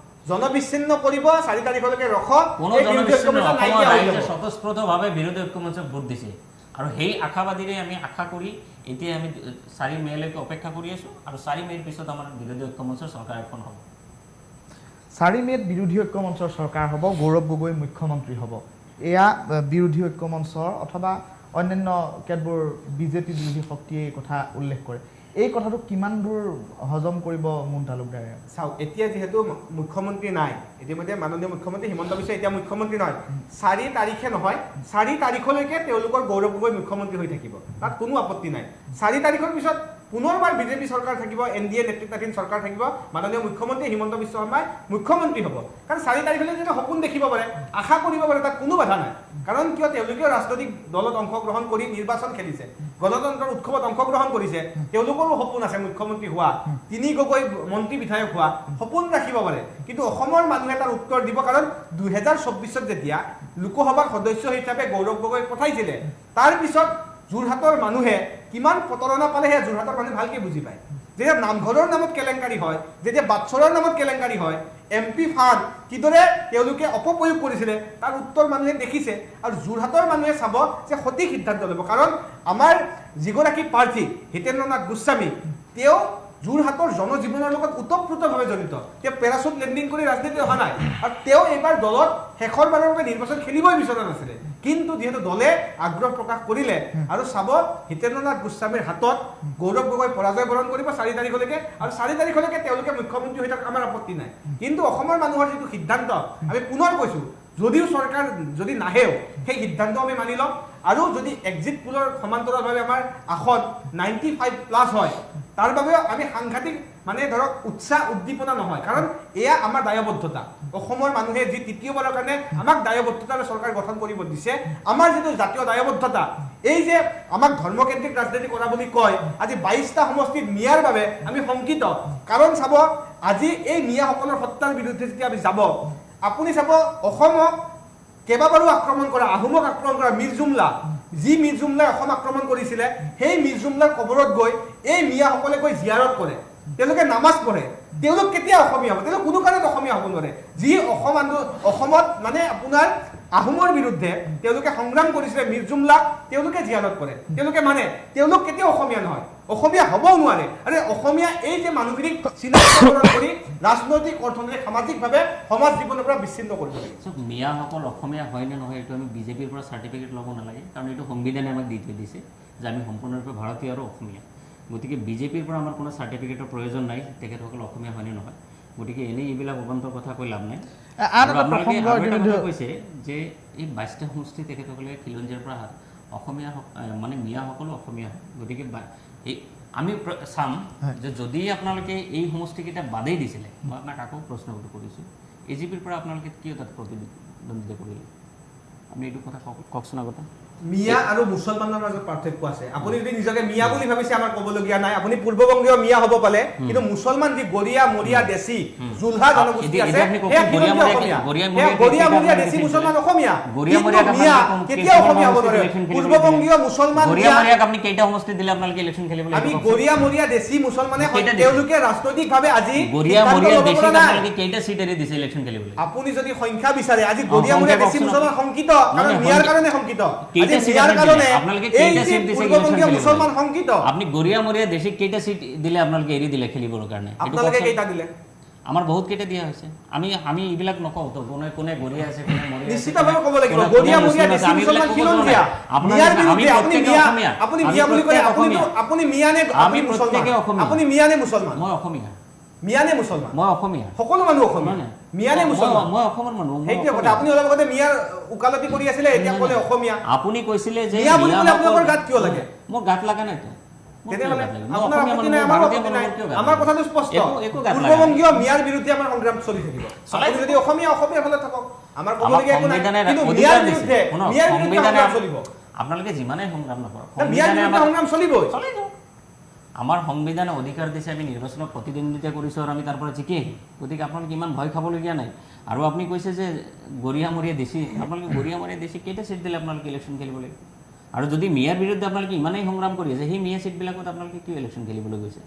জনবিচ্ছিন্ন কৰিব, 4 তাৰিখলৈকে ৰখক। কোনো জনবিচ্ছিন্ন অসমৰ ৰাইজে স্বতঃস্ফূৰ্তভাৱে বিৰোধী ঐক্য মঞ্চক ভোট দিছে, আৰু সেই আশাবাদীৰে আমি আশা কৰি এতিয়া আমি 4 মেলৈকে অপেক্ষা কৰি আছোঁ, আৰু 4 মেৰ পিছত আমাৰ বিৰোধী ঐক্য মঞ্চৰ চৰকাৰ এখন হ'ব। 4 মেত বিৰোধী ঐক্য মঞ্চৰ চৰকাৰ হ'ব, গৌৰৱ গগৈ মুখ্যমন্ত্ৰী হ'ব। এয়া বিৰোধী ঐক্য মঞ্চৰ অথবা অন্যান্য কেতবোৰ বিজেপি বিৰোধী শক্তিয়ে এই কথা উল্লেখ কৰে। এই কথাটো কিমান দূৰ হজম কৰিব মুন তালুকদাৰে? চাওক, এতিয়া যিহেতু মুখ্যমন্ত্ৰী নাই, ইতিমধ্যে মাননীয় মুখ্যমন্ত্ৰী হিমন্ত বিশ্ব এতিয়া মুখ্যমন্ত্ৰী নহয়, 4 তাৰিখে নহয়, 4 তাৰিখলৈকে তেওঁলোকৰ গৌৰৱ গগৈ মুখ্যমন্ত্ৰী হৈ থাকিব, তাত কোনো আপত্তি নাই। 4 তাৰিখৰ পিছত পুনৰবাৰ বিজেপি চৰকাৰ থাকিব, NDA নেতৃত্বাধীন চৰকাৰ থাকিব, মাননীয় মুখ্যমন্ত্ৰী হিমন্ত বিশ্ব শৰ্মাই মুখ্যমন্ত্ৰী হ'ব। কাৰণ 4 তাৰিখলৈ যদি সপোন দেখিব পাৰে, আশা কৰিব পাৰে, তাত কোনো বাধা নাই। কাৰণ কিয়, তেওঁলোকেও ৰাজনৈতিক দলত অংশগ্ৰহণ কৰি নিৰ্বাচন খেলিছে, গণতন্ত্ৰৰ উৎসৱত অংশগ্ৰহণ কৰিছে, তেওঁলোকৰো সপোন আছে মুখ্যমন্ত্ৰী হোৱা, 3 গগৈ মন্ত্ৰী বিধায়ক হোৱা, সপোন ৰাখিব পাৰে। কিন্তু অসমৰ মানুহে তাৰ উত্তৰ দিব, কাৰণ 2024ত যেতিয়া লোকসভাৰ সদস্য হিচাপে গৌৰৱ গগৈক পঠাইছিলে, তাৰপিছত যোৰহাটৰ মানুহে কিমান প্ৰতাৰণা পালে সেয়া যোৰহাটৰ মানুহে ভালকৈ বুজি পায়। যেতিয়া নামঘৰৰ নামত কেলেংকাৰী হয়, যেতিয়া বাটচৰৰ নামত কেলেংকাৰী হয়, MP ফাণ্ড কিদৰে তেওঁলোকে অপপ্ৰয়োগ কৰিছিলে তাৰ উত্তৰ মানুহে দেখিছে। আৰু যোৰহাটৰ মানুহে চাব যে সঠিক সিদ্ধান্ত ল'ব, কাৰণ আমাৰ যিগৰাকী প্ৰাৰ্থী হিতেন্দ্ৰ নাথ গোস্বামী, তেওঁ যোৰহাটৰ জনজীৱনৰ লগত ওতঃপ্ৰোতভাৱে জড়িত। তেওঁ পেৰাচুট লেণ্ডিং কৰি ৰাজনীতি অহা নাই, আৰু তেওঁ এইবাৰ দলত শেষৰবাৰৰ বাবে নিৰ্বাচন খেলিবই বিচৰা নাছিলে। কিন্তু যিহেতু দলে আগ্ৰহ প্ৰকাশ কৰিলে, আৰু চাব হিতেন্দ্ৰ নাথ গোস্বামীৰ হাতত গৌৰৱ গগৈ পৰাজয় বৰণ কৰিব 4 তাৰিখলৈকে, আৰু 4 তাৰিখলৈকে তেওঁলোকে মুখ্যমন্ত্ৰী হৈ থাকক, আমাৰ আপত্তি নাই। কিন্তু অসমৰ মানুহৰ যিটো সিদ্ধান্ত, আমি পুনৰ কৈছোঁ, যদিও চৰকাৰ যদি নাহেও সেই সিদ্ধান্ত আমি মানি ল'ম আৰু যদি এক্সিট পোলৰ সমান্তৰালভাৱে আমাৰ আসন 95+ হয় তাৰ বাবেও আমি সাংঘাতিক মানে ধৰক উৎসাহ উদ্দীপনা নহয় কাৰণ এয়া আমাৰ দায়বদ্ধতা অসমৰ মানুহে যি তৃতীয়বাৰৰ কাৰণে আমাক দায়বদ্ধতাৰে চৰকাৰ গঠন কৰিব দিছে আমাৰ যিটো জাতীয় দায়বদ্ধতা এই যে আমাক ধৰ্মকেন্দ্ৰিক ৰাজনীতি কৰা বুলি কয় আজি 22টা সমষ্টিত মিয়াৰ বাবে আমি শংকিত কাৰণ চাব আজি এই মিয়াসকলৰ সত্তাৰ বিৰুদ্ধে যেতিয়া আমি যাব আপুনি চাব অসমক কেইবাবাৰো আক্ৰমণ কৰা আহোমক আক্ৰমণ কৰা মীৰ জুমলা যি মীৰ জুমলাই অসম আক্ৰমণ কৰিছিলে সেই মীৰ জুমলাৰ কবৰত গৈ এই মিয়াসকলে গৈ জিয়াৰত কৰে তেওঁলোকে নামাজ পঢ়ে তেওঁলোক কেতিয়া অসমীয়া হ'ব তেওঁলোক কোনো কাৰণত অসমীয়া হ'ব নোৱাৰে যি অসমত মানে আপোনাৰ আহোমৰ বিৰুদ্ধে তেওঁলোকে সংগ্ৰাম কৰিছিলে মীৰ জুমলা তেওঁলোকে জিয়াৰত কৰে তেওঁলোকে মানে তেওঁলোক কেতিয়াও অসমীয়া নহয় অসমীয়া হ'বও নোৱাৰে আৰু অসমীয়া এই যে মানুহখিনিক চিনাক্তকৰণ কৰি ৰাজনৈতিক অৰ্থনৈতিক সামাজিকভাৱে সমাজ জীৱনৰ পৰা বিচ্ছিন্ন কৰিব লাগে মিয়াসকল অসমীয়া হয় নে নহয় এইটো আমি বিজেপিৰ পৰা চাৰ্টিফিকেট ল'ব নালাগে কাৰণ এইটো সংবিধানে আমাক দি থৈ দিছে যে আমি সম্পূৰ্ণৰূপে ভাৰতীয় আৰু অসমীয়া গতিকে বিজেপিৰ পৰা আমাৰ কোনো চাৰ্টিফিকেটৰ প্ৰয়োজন নাই তেখেতসকল অসমীয়া হয়নে নহয় গতিকে এনেই এইবিলাক অবান্তৰ কথা কৈ লাভ নাই কৈছে যে এই 22টা সমষ্টি তেখেতসকলে খিলঞ্জীয়াৰ পৰা অসমীয়া মানে মিয়াসকলো অসমীয়া হয় গতিকে এই আমি চাম যে যদি আপোনালোকে এই সমষ্টিকেইটা বাদেই দিছিলে মই আপোনাক আকৌ প্ৰশ্ন কৰিছোঁ এজিপিৰ পৰা আপোনালোকে কিয় তাত প্ৰতিদ্বন্দ্বিতা কৰিলে আপুনি এইটো কথা কওকচোন আগতে মিয়া আৰু মুছলমানৰ মাজত পাৰ্থক্য আছে আপুনি যদি নিজকে মিয়া বুলি ভাবিছে আমাৰ ক'বলগীয়া নাই আপুনি পূৰ্ববংগীয় মিয়া হ'ব পাৰে কিন্তু মুছলমান যি গৰিয়া মৰিয়া দেশী জুলহা জনগোষ্ঠী আছে গৰিয়া মৰিয়া দেশী মুছলমান অসমীয়া মিয়া কেতিয়াও অসমীয়া হ'ব নোৱাৰে পূৰ্ববংগীয় মুছলমান আপুনি কেইটা সমষ্টি দিলে আপোনালোকে ইলেকশ্যন খেলিবলৈ আমি গৰিয়া মৰিয়া দেশী মুছলমানে তেওঁলোকে ৰাজনৈতিকভাৱে আজি গৰিয়া মৰিয়া দেশী আপোনালোকে কেইটা সিট এৰি দিছে ইলেকশ্যন খেলিবলৈ আপুনি যদি সংখ্যা বিচাৰে আজি গৰিয়া মৰিয়া দেশী মুছলমান শংকিত কাৰণ মিয়াৰ কাৰণে শংকিত আপনি গৰিয়া মৰিয়া দেশে কেইটা সিট দিলে আপোনালোকে এৰি দিলে খেলিবৰ কাৰণে আপোনালোকে কেইটা দিলে আমাৰ বহুত কেইটা দিয়া হৈছে আমি এইবিলাক নকওঁ তো কোনে কোনে গৰিয়া আছে কোনে মৰিয়া নিশ্চিতভাৱে ক'ব লাগিব গৰিয়া মৰিয়া দেশী মুছলমান খিলঞ্জীয়া মিয়াৰ বিৰুদ্ধে আপুনি মিয়া বুলি কয় আপুনি মিয়া নে আমি প্ৰত্যেকে অসমীয়া আপুনি মিয়া নে মুছলমান মই অসমীয়া মিয়া নে মুছলমান মই অসমীয়া সকলো মানুহ অসমীয়া মিয়া নে মুছলমান মই অসমৰ মানুহ সেইটোৱে কথা আপুনি অলপ আগতে মিয়াৰ উকালতি কৰি আছিলে এতিয়া ক'লে অসমীয়া আপুনি কৈছিলে যে মিয়া বুলি ক'লে আপোনালোকৰ গাত কিয় লাগে মোৰ গাত লাগা নাই তো আমাৰ কথাটো স্পষ্ট পূৰ্ববংগীয় মিয়াৰ বিৰুদ্ধে আমাৰ সংগ্ৰাম চলি থাকিব আপুনি যদি অসমীয়া ফালে থাকক আমাৰ ক'বলগীয়া একো নাই কিন্তু মিয়াৰ বিৰুদ্ধে চলিব আপোনালোকে যিমানেই সংগ্ৰাম নকৰক মিয়াৰ বিৰুদ্ধে সংগ্ৰাম চলিবই আমাৰ সংবিধানে অধিকাৰ দিছে আমি নিৰ্বাচনত প্ৰতিদ্বন্দ্বিতা কৰিছোঁ আৰু আমি তাৰ পৰা জিকি আহিম গতিকে আপোনালোকে ইমান ভয় খাবলগীয়া নাই আৰু আপুনি কৈছে যে গৰিয়া মৰিয়া দেশী আপোনালোকে গৰিয়া মৰিয়া দেশী কেইটা চিট দিলে আপোনালোকে ইলেকশ্যন খেলিবলৈ আৰু যদি মিয়াৰ বিৰুদ্ধে আপোনালোকে ইমানেই সংগ্ৰাম কৰি আছে সেই মিয়া চিটবিলাকত আপোনালোকে কিয় ইলেকশ্যন খেলিবলৈ গৈছে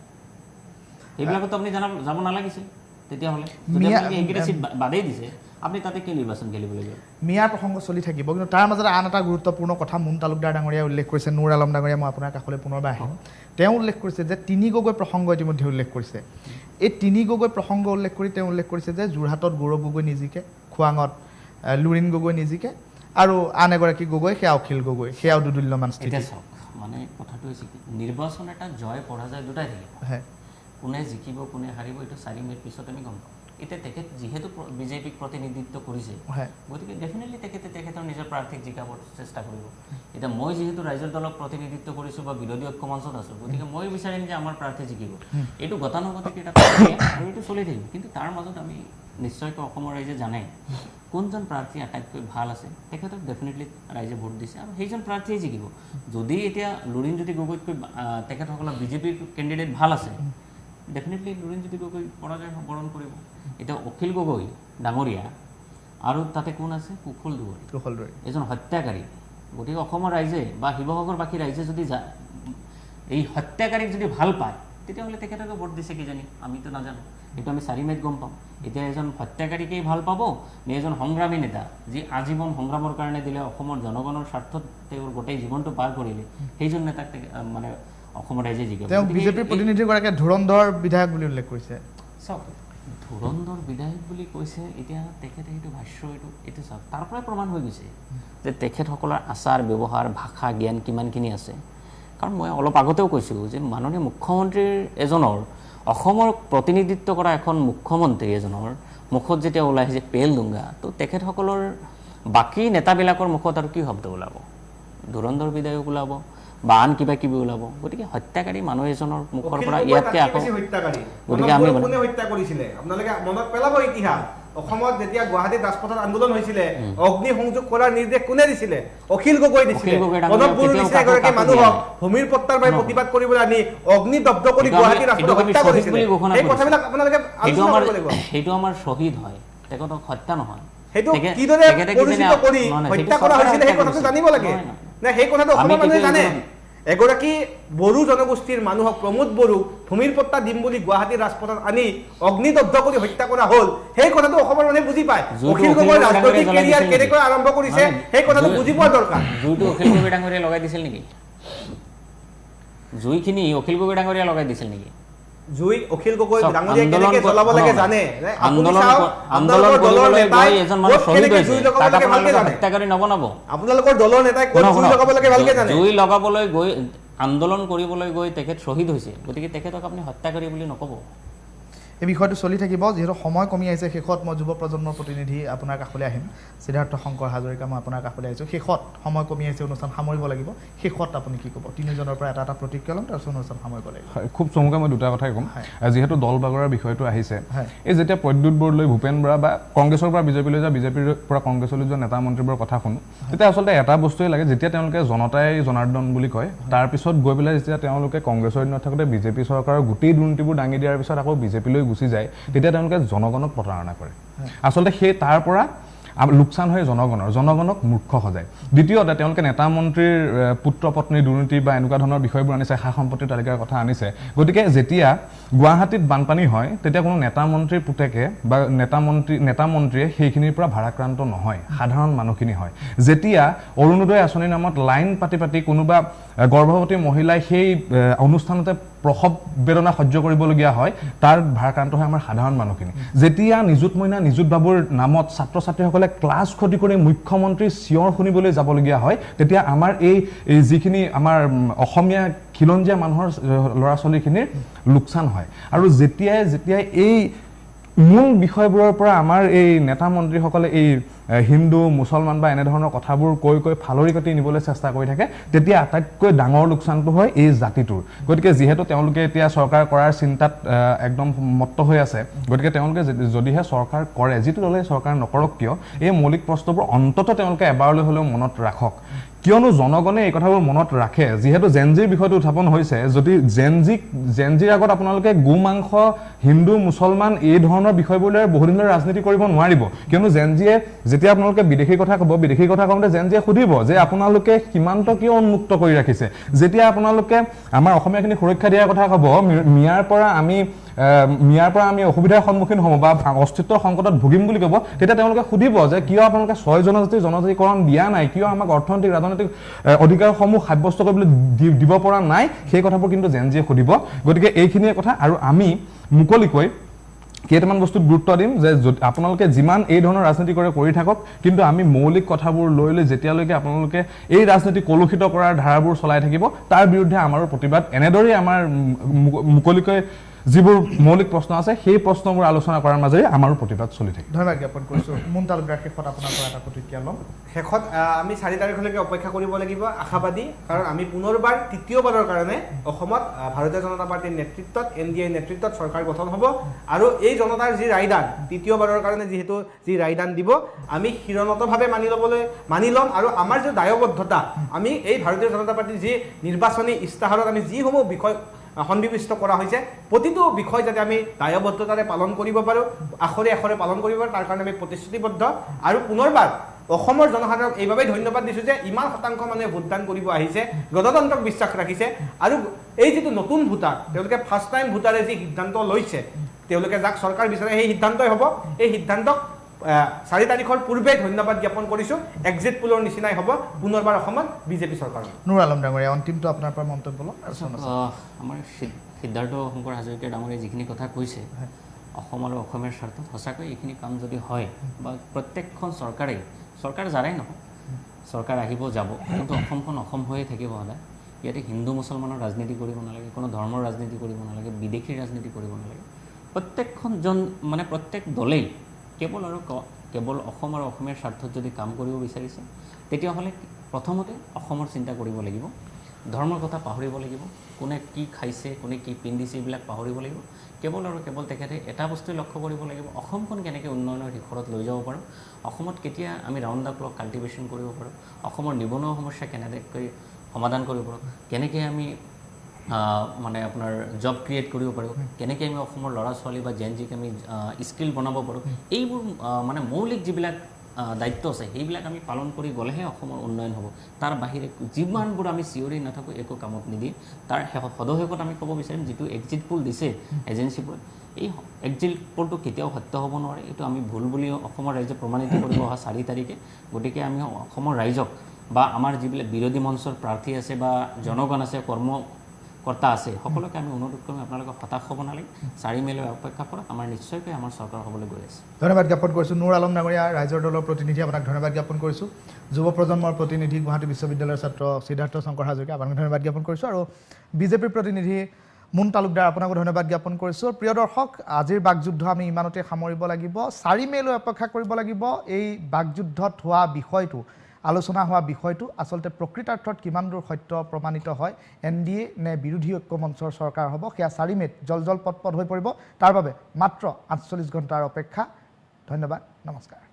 সেইবিলাকতো আপুনি যাব নালাগিছিল তেতিয়াহ'লে যদি আপোনালোকে এইকেইটা চিট বাদেই দিছে আপুনি তাতে কিয় নিৰ্বাচন খেলিবলৈ গ'ল মিয়াৰ প্ৰসংগ চলি থাকিব কিন্তু তাৰ মাজতে আন এটা গুৰুত্বপূৰ্ণ কথা মুন তালুকদাৰ ডাঙৰীয়াই উল্লেখ কৰিছে নুৰ আলম ডাঙৰীয়া মই আপোনাৰ কাষলৈ পুনৰবাৰ আহিম তেওঁ উল্লেখ কৰিছে যে তিনি গগৈ প্ৰসংগ ইতিমধ্যে উল্লেখ কৰিছে এই তিনি গগৈ প্ৰসংগ উল্লেখ কৰি তেওঁ উল্লেখ কৰিছে যে যোৰহাটত গৌৰৱ গগৈ নিজিকে খোৱাঙত লুৰিণ গগৈ নিজিকে আৰু আন এগৰাকী গগৈ সেয়া অখিল গগৈ সেয়াও দুদুল্যমান স্থিতি চাওক মানে কথাটো হৈছে কি নিৰ্বাচন এটা জয় পৰাজয় দুটাই থাকিব কোনে জিকিব কোনে হাৰিব এইটো 4 মিনিট পিছত আমি গম পাম এতিয়া তেখেত যিহেতু বিজেপিক প্ৰতিনিধিত্ব কৰিছে গতিকে ডেফিনেটলি তেখেতৰ নিজৰ প্ৰাৰ্থীক জিকাবৰ চেষ্টা কৰিব এতিয়া মই যিহেতু ৰাইজৰ দলক প্ৰতিনিধিত্ব কৰিছোঁ বা বিৰোধী ঐক্য মঞ্চত আছোঁ গতিকে মই বিচাৰিম যে আমাৰ প্ৰাৰ্থী জিকিব এইটো গতানুগতিক এটা আৰু এইটো চলি থাকিব কিন্তু তাৰ মাজত আমি নিশ্চয়কৈ অসমৰ ৰাইজে জানে কোনজন প্ৰাৰ্থী আটাইতকৈ ভাল আছে তেখেতক ডেফিনেটলি ৰাইজে ভোট দিছে আৰু সেইজন প্ৰাৰ্থীয়ে জিকিব যদি এতিয়া লুৰিণজ্যোতি গগৈতকৈ তেখেতসকলৰ বিজেপিৰ কেণ্ডিডেট ভাল আছে ডেফিনেটলি লুৰিণজ্যোতি গগৈ পৰাজয় বৰণ কৰিব এতিয়া অখিল গগৈ ডাঙৰীয়া আৰু তাতে কোন আছে কুশল দুৱৰী এজন হত্যাকাৰী গতিকে অসমৰ ৰাইজে বা শিৱসাগৰবাসী ৰাইজে যদি এই হত্যাকাৰীক যদি ভাল পায় তেতিয়াহ'লে তেখেতকে ভোট দিছে কিজানি আমিতো নাজানো এইটো আমি 4 মে'ত গম পাম এতিয়া এজন হত্যাকাৰীকেই ভাল পাব নে এজন সংগ্ৰামী নেতা যি আজীৱন সংগ্ৰামৰ কাৰণে দিলে অসমৰ জনগণৰ স্বাৰ্থত তেওঁৰ গোটেই জীৱনটো পাৰ কৰিলে সেইজন নেতাক মানে অসমৰ ৰাইজে জিকিব তেওঁ বিজেপিৰ প্ৰতিনিধিগৰাকীয়ে ধুৰন্ধৰ বিধায়ক বুলি উল্লেখ কৰিছে চাওক ধুৰন্ধৰ বিধায়ক বুলি কৈছে এতিয়া তেখেতে সেইটো ভাষ্য এইটো চাওক তাৰ পৰাই প্ৰমাণ হৈ গৈছে যে তেখেতসকলৰ আচাৰ ব্যৱহাৰ ভাষা জ্ঞান কিমানখিনি আছে কাৰণ মই অলপ আগতেও কৈছোঁ যে মাননীয় মুখ্যমন্ত্ৰীৰ এজনৰ অসমৰ প্ৰতিনিধিত্ব কৰা এখন মুখ্যমন্ত্ৰী এজনৰ মুখত যেতিয়া ওলাই আহিছে পেল দুংগা তো তেখেতসকলৰ বাকী নেতাবিলাকৰ মুখত আৰু কি শব্দ ওলাব ধুৰন্ধৰ বিধায়ক ওলাব বা আন কিবা কিবি ওলাব গতিকে হত্যাকাৰী মানুহ এজনৰ মুখৰ পৰা ইয়াতকৈ আকৌ গতিকে আমি কোনে হত্যা কৰিছিলে আপোনালোকে মনত পেলাব ইতিহাস অসমত যেতিয়া গুৱাহাটীত ৰাজপথত আন্দোলন হৈছিলে অগ্নি সংযোগ কৰাৰ নিৰ্দেশ কোনে দিছিলে অখিল গগৈ দিছিলে প্ৰণৱ বড়ো নিচিনা এগৰাকী মানুহক ভূমিৰ পট্টাৰ বাবে প্ৰতিবাদ কৰিবলৈ আনি অগ্নি দগ্ধ কৰি গুৱাহাটীৰ ৰাজপথত হত্যা কৰিছিলে এই কথাবিলাক আপোনালোকে আলোচনা কৰিব লাগিব সেইটো আমাৰ শ্বহীদ হয় তেখেতক হত্যা নহয় সেইটো কিদৰে পৰিচিত কৰি হত্যা কৰা হৈছিলে সেই কথাটো জানিব লাগে নে সেই কথাটো অসমৰ মানুহে জানে এগৰাকী বড়ো জনগোষ্ঠীৰ মানুহক প্ৰমোদ বড়োক ভূমিৰ পট্টা দিম বুলি গুৱাহাটীৰ ৰাজপথত আনি অগ্নিদগ্ধ কৰি হত্যা কৰা হ'ল সেই কথাটো অসমৰ মানুহে বুজি পায় অখিল গগৈৰ ৰাজনৈতিক কেৰিয়াৰ কেনেকৈ আৰম্ভ কৰিছে সেই কথাটো বুজি পোৱা দৰকাৰ জুইটো অখিল গগৈ ডাঙৰীয়া লগাই দিছিল নেকি জুইখিনি অখিল গগৈ ডাঙৰীয়া লগাই দিছিল নেকি জুই অখিল গগৈ ডাঙৰীয়া কেনেকৈ জ্বলাব লাগে জানে আন্দোলন কৰিবলৈ গৈ এজন মানুহ শ্বহীদ হৈছে তাক আপোনালোকে হত্যাকাৰী নবনাব আপোনালোকৰ দলৰ নেতাই ক'ত জুই লগাব লাগে ভালকৈ জানে জুই লগাবলৈ গৈ আন্দোলন কৰিবলৈ গৈ তেখেত শ্বহীদ হৈছে গতিকে তেখেতক আপুনি হত্যাকাৰী বুলি নক'ব এই বিষয়টো চলি থাকিব যিহেতু সময় কমি আহিছে শেষত মই যুৱ প্ৰজন্মৰ প্ৰতিনিধি আপোনাৰ কাষলৈ আহিম সিদ্ধাৰ্থ শংকৰ হাজৰিকা মই আপোনাৰ কাষলৈ আহিছোঁ শেষত সময় কমি আহিছে অনুষ্ঠান সামৰিব লাগিব শেষত আপুনি কি ক'ব তিনিজনৰ পৰা এটা প্ৰতিক্ৰিয়া ল'ম তাৰপিছত অনুষ্ঠান সামৰিব লাগিব খুব চমুকৈ মই দুটা কথাই ক'ম যিহেতু দল বাগৰাৰ বিষয়টো আহিছে এই যেতিয়া প্ৰদ্যুৎ বৰদলৈ ভূপেন বৰা বা কংগ্ৰেছৰ পৰা বিজেপিলৈ যোৱা বিজেপিৰ পৰা কংগ্ৰেছলৈ যোৱা নেতা মন্ত্ৰীবোৰৰ কথা শুনো তেতিয়া আচলতে এটা বস্তুৱে লাগে যেতিয়া তেওঁলোকে জনতাই জনাৰ্দন বুলি কয় তাৰপিছত গৈ পেলাই যেতিয়া তেওঁলোকে কংগ্ৰেছৰ দিনত থাকোঁতে বিজেপি চৰকাৰৰ গোটেই দুৰ্নীতিবোৰ দাঙি দিয়াৰ পিছত আকৌ বিজেপিলৈ গুচি যায় তেতিয়া তেওঁলোকে জনগণক প্ৰতাৰণা কৰে আচলতে সেই তাৰ পৰা লোকচান হয় জনগণক মূৰ্খ সজায় দ্বিতীয়তে তেওঁলোকে নেতা মন্ত্ৰীৰ পুত্ৰ পত্নী দুৰ্নীতি বা এনেকুৱা ধৰণৰ বিষয়বোৰ আনিছে সা সম্পত্তিৰ তালিকাৰ কথা আনিছে গতিকে যেতিয়া গুৱাহাটীত বানপানী হয় তেতিয়া কোনো নেতা মন্ত্ৰীৰ পুতেকে বা নেতা মন্ত্ৰীয়ে সেইখিনিৰ পৰা ভাৰাক্ৰান্ত নহয় সাধাৰণ মানুহখিনি হয় যেতিয়া অৰুণোদয় আঁচনিৰ নামত লাইন পাতি কোনোবা গৰ্ভৱতী মহিলাই সেই অনুষ্ঠানতে প্ৰসৱ বেদনা সহ্য কৰিবলগীয়া হয় তাৰ ভাৰাক্ৰান্ত হয় আমাৰ সাধাৰণ মানুহখিনি যেতিয়া নিযুত মইনা নিযুত বাবুৰ নামত ছাত্ৰ ছাত্ৰীসকলে ক্লাছ ক্ষতি কৰি মুখ্যমন্ত্ৰীৰ চিঞৰ শুনিবলৈ যাবলগীয়া হয় তেতিয়া আমাৰ এই যিখিনি আমাৰ অসমীয়া খিলঞ্জীয়া মানুহৰ ল'ৰা ছোৱালীখিনিৰ লোকচান হয় আৰু যেতিয়াই এই মূল বিষয়বোৰৰ পৰা আমাৰ এই নেতা মন্ত্ৰীসকলে এই হিন্দু মুছলমান বা এনেধৰণৰ কথাবোৰ কৈ ফালৰি কাটি নিবলৈ চেষ্টা কৰি থাকে তেতিয়া আটাইতকৈ ডাঙৰ লোকচানটো হয় এই জাতিটোৰ গতিকে যিহেতু তেওঁলোকে এতিয়া চৰকাৰ কৰাৰ চিন্তাত একদম মত্ত হৈ আছে গতিকে তেওঁলোকে যদিহে চৰকাৰ কৰে যিটো দলে চৰকাৰ নকৰক কিয় এই মৌলিক প্ৰশ্নবোৰ অন্ততঃ তেওঁলোকে এবাৰলৈ হ'লেও মনত ৰাখক কিয়নো জনগণে এই কথাবোৰ মনত ৰাখে যিহেতু জেনজিৰ বিষয়টো উত্থাপন হৈছে যদি জেনজিৰ আগত আপোনালোকে গো মাংস হিন্দু মুছলমান এই ধৰণৰ বিষয়বোৰলৈ বহুদিনলৈ ৰাজনীতি কৰিব নোৱাৰিব কিয়নো জেনজিয়ে যেতিয়া আপোনালোকে বিদেশীৰ কথা ক'ব বিদেশীৰ কথা কওঁতে জেনজিয়ে সুধিব যে আপোনালোকে সীমান্ত কিয় উন্মুক্ত কৰি ৰাখিছে যেতিয়া আপোনালোকে আমাৰ অসমীয়াখিনি সুৰক্ষা দিয়াৰ কথা ক'ব মিয়াৰ পৰা আমি অসুবিধাৰ সন্মুখীন হ'ম বা অস্তিত্বৰ সংকটত ভুগিম বুলি ক'ব তেতিয়া তেওঁলোকে সুধিব যে কিয় আপোনালোকে 6 জনজাতিকৰণ দিয়া নাই কিয় আমাক অৰ্থনৈতিক ৰাজনৈতিক অধিকাৰসমূহ সাব্যস্ত কৰিবলৈ দিব পৰা নাই সেই কথাবোৰ কিন্তু জেনজিয়ে সুধিব গতিকে এইখিনিয়ে কথা আৰু আমি মুকলিকৈ কেইটামান বস্তুত গুৰুত্ব দিম যে আপোনালোকে যিমান এই ধৰণৰ ৰাজনীতি কৰি থাকক কিন্তু আমি মৌলিক কথাবোৰ লৈ যেতিয়ালৈকে আপোনালোকে এই ৰাজনীতি কলুষিত কৰাৰ ধাৰাবোৰ চলাই থাকিব তাৰ বিৰুদ্ধে আমাৰো প্ৰতিবাদ এনেদৰেই আমাৰ মুকলিকৈ যিবোৰ মৌলিক প্ৰশ্ন আছে সেই প্ৰশ্নবোৰ আলোচনা কৰাৰ মাজেৰে আমাৰো প্ৰতিবাদ চলি থাকে ধন্যবাদ জ্ঞাপন কৰিছোঁ মুন্তালুকাৰ শেষত আপোনাৰ পৰা এটা প্ৰতিক্ৰিয়া ল'ম শেষত আমি 4 তাৰিখলৈকে অপেক্ষা কৰিব লাগিব আশাবাদী কাৰণ আমি পুনৰবাৰ তৃতীয়বাৰৰ কাৰণে অসমত ভাৰতীয় জনতা পাৰ্টীৰ নেতৃত্বত NDA নেতৃত্বত চৰকাৰ গঠন হ'ব আৰু এই জনতাৰ যি ৰায়দান তৃতীয়বাৰৰ কাৰণে যিহেতু যি ৰায়দান দিব আমি শিৰণতভাৱে মানি ল'ম আৰু আমাৰ যে দায়বদ্ধতা আমি এই ভাৰতীয় জনতা পাৰ্টীৰ যি নিৰ্বাচনী ইস্তাহাৰত আমি যিসমূহ বিষয় সন্নিৱিষ্ট কৰা হৈছে প্ৰতিটো বিষয় যাতে আমি দায়বদ্ধতাৰে পালন কৰিব পাৰোঁ আখৰে পালন কৰিব পাৰোঁ তাৰ কাৰণে আমি প্ৰতিশ্ৰুতিবদ্ধ আৰু পুনৰবাৰ অসমৰ জনসাধাৰণক এইবাবেই ধন্যবাদ দিছোঁ যে ইমান শতাংশ মানুহে ভোটদান কৰিব আহিছে গণতন্ত্ৰক বিশ্বাস ৰাখিছে আৰু এই যিটো নতুন ভোটাৰ তেওঁলোকে ফাৰ্ষ্ট টাইম ভোটাৰে যি সিদ্ধান্ত লৈছে তেওঁলোকে যাক চৰকাৰ বিচাৰে সেই সিদ্ধান্তই হ'ব এই সিদ্ধান্তক 4 তাৰিখৰ পূৰ্বে ধন্যবাদ জ্ঞাপন কৰিছোঁ এক্সিট পোলৰ নিচিনাই হ'ব পুনৰবাৰ অসমত বিজেপি চৰকাৰ নুৰ আলম ডাঙৰীয়া অন্তিমটো আপোনাৰ পৰা মন্তব্য ল'ম আমাৰ সিদ্ধাৰ্থ শংকৰ হাজৰিকা ডাঙৰীয়াই যিখিনি কথা কৈছে অসম আৰু অসমীয়াৰ স্বাৰ্থত সঁচাকৈ এইখিনি কাম যদি হয় বা প্ৰত্যেকখন চৰকাৰ যাৰাই নহয় চৰকাৰ আহিব যাব কিন্তু অসমখন অসম হৈয়ে থাকিব সদায় ইয়াতে হিন্দু মুছলমানৰ ৰাজনীতি কৰিব নালাগে কোনো ধৰ্মৰ ৰাজনীতি কৰিব নালাগে বিদেশী ৰাজনীতি কৰিব নালাগে প্ৰত্যেক দলেই কেৱল আৰু কেৱল অসম আৰু অসমীয়াৰ স্বাৰ্থত যদি কাম কৰিব বিচাৰিছে তেতিয়াহ'লে প্ৰথমতে অসমৰ চিন্তা কৰিব লাগিব, ধৰ্মৰ কথা পাহৰিব লাগিব, কোনে কি খাইছে, কোনে কি পিন্ধিছে এইবিলাক পাহৰিব লাগিব। কেৱল আৰু কেৱল তেখেতে এটা বস্তুৱে লক্ষ্য কৰিব লাগিব, অসমখন কেনেকৈ উন্নয়নৰ শিখৰত লৈ যাব পাৰোঁ, অসমত কেতিয়া আমি ৰাউণ্ড দ্য ক্লক কাল্টিভেশ্যন কৰিব পাৰোঁ, অসমৰ নিবনুৱা সমস্যা কেনেকৈ সমাধান কৰিব পাৰোঁ, কেনেকৈ আমি মানে আপোনাৰ জব ক্ৰিয়েট কৰিব পাৰোঁ, কেনেকৈ আমি অসমৰ ল'ৰা ছোৱালী বা জেন-জিক আমি স্কিল বনাব পাৰোঁ, এইবোৰ মানে মৌলিক যিবিলাক দায়িত্ব আছে সেইবিলাক আমি পালন কৰি গ'লেহে অসমৰ উন্নয়ন হ'ব। তাৰ বাহিৰে যিমানবোৰ আমি চিঞৰি নাথাকোঁ একো কামত নিদিয়ে। তাৰ সদশেষত আমি ক'ব বিচাৰিম যিটো এক্সিট পোল দিছে এজেঞ্চিবোৰে, এই এক্সিট পোলটো কেতিয়াও সত্য হ'ব নোৱাৰে, এইটো আমি ভুল বুলি অসমৰ ৰাইজে প্ৰমাণিত কৰিব অহা 4 তাৰিখে। গতিকে আমি অসমৰ ৰাইজক বা আমাৰ যিবিলাক বিৰোধী মঞ্চৰ প্ৰাৰ্থী আছে বা জনগণ আছে, কৰ্মকৰ্তা আছে, সকলোকে আমি অনুৰোধ কৰিম আপোনালোকে হতাশ হ'ব নালাগে, 4 মেলৈ অপেক্ষা কৰক, আমাৰ নিশ্চয়কৈ আমাৰ চৰকাৰ হ'বলৈ গৈ আছে। ধন্যবাদ জ্ঞাপন কৰিছোঁ নুৰ আলম ডাঙৰীয়া, ৰাইজৰ দলৰ প্ৰতিনিধি, আপোনাক ধন্যবাদ জ্ঞাপন কৰিছোঁ। যুৱ প্ৰজন্মৰ প্ৰতিনিধি গুৱাহাটী বিশ্ববিদ্যালয়ৰ ছাত্ৰ সিদ্ধাৰ্থ শংকৰ হাজৰিকা, আপোনাক ধন্যবাদ জ্ঞাপন কৰিছোঁ। আৰু বিজেপিৰ প্ৰতিনিধি মুন তালুকদাৰ, আপোনাকো ধন্যবাদ জ্ঞাপন কৰিছোঁ। প্ৰিয় দৰ্শক, আজিৰ বাকযুদ্ধ আমি ইমানতে সামৰিব লাগিব, 4 মেলৈ অপেক্ষা কৰিব লাগিব। এই বাকযুদ্ধত হোৱা বিষয়টো, আলোচনা হোৱা বিষয়টো আচলতে প্ৰকৃতাৰ্থত কিমান দূৰ সত্য প্ৰমাণিত হয়, NDA নে বিৰোধী ঐক্য মঞ্চৰ চৰকাৰ হ'ব, সেয়া 4 মেত জল পট হৈ পৰিব। তাৰ বাবে মাত্ৰ 48 ঘণ্টাৰ অপেক্ষা। ধন্যবাদ, নমস্কাৰ।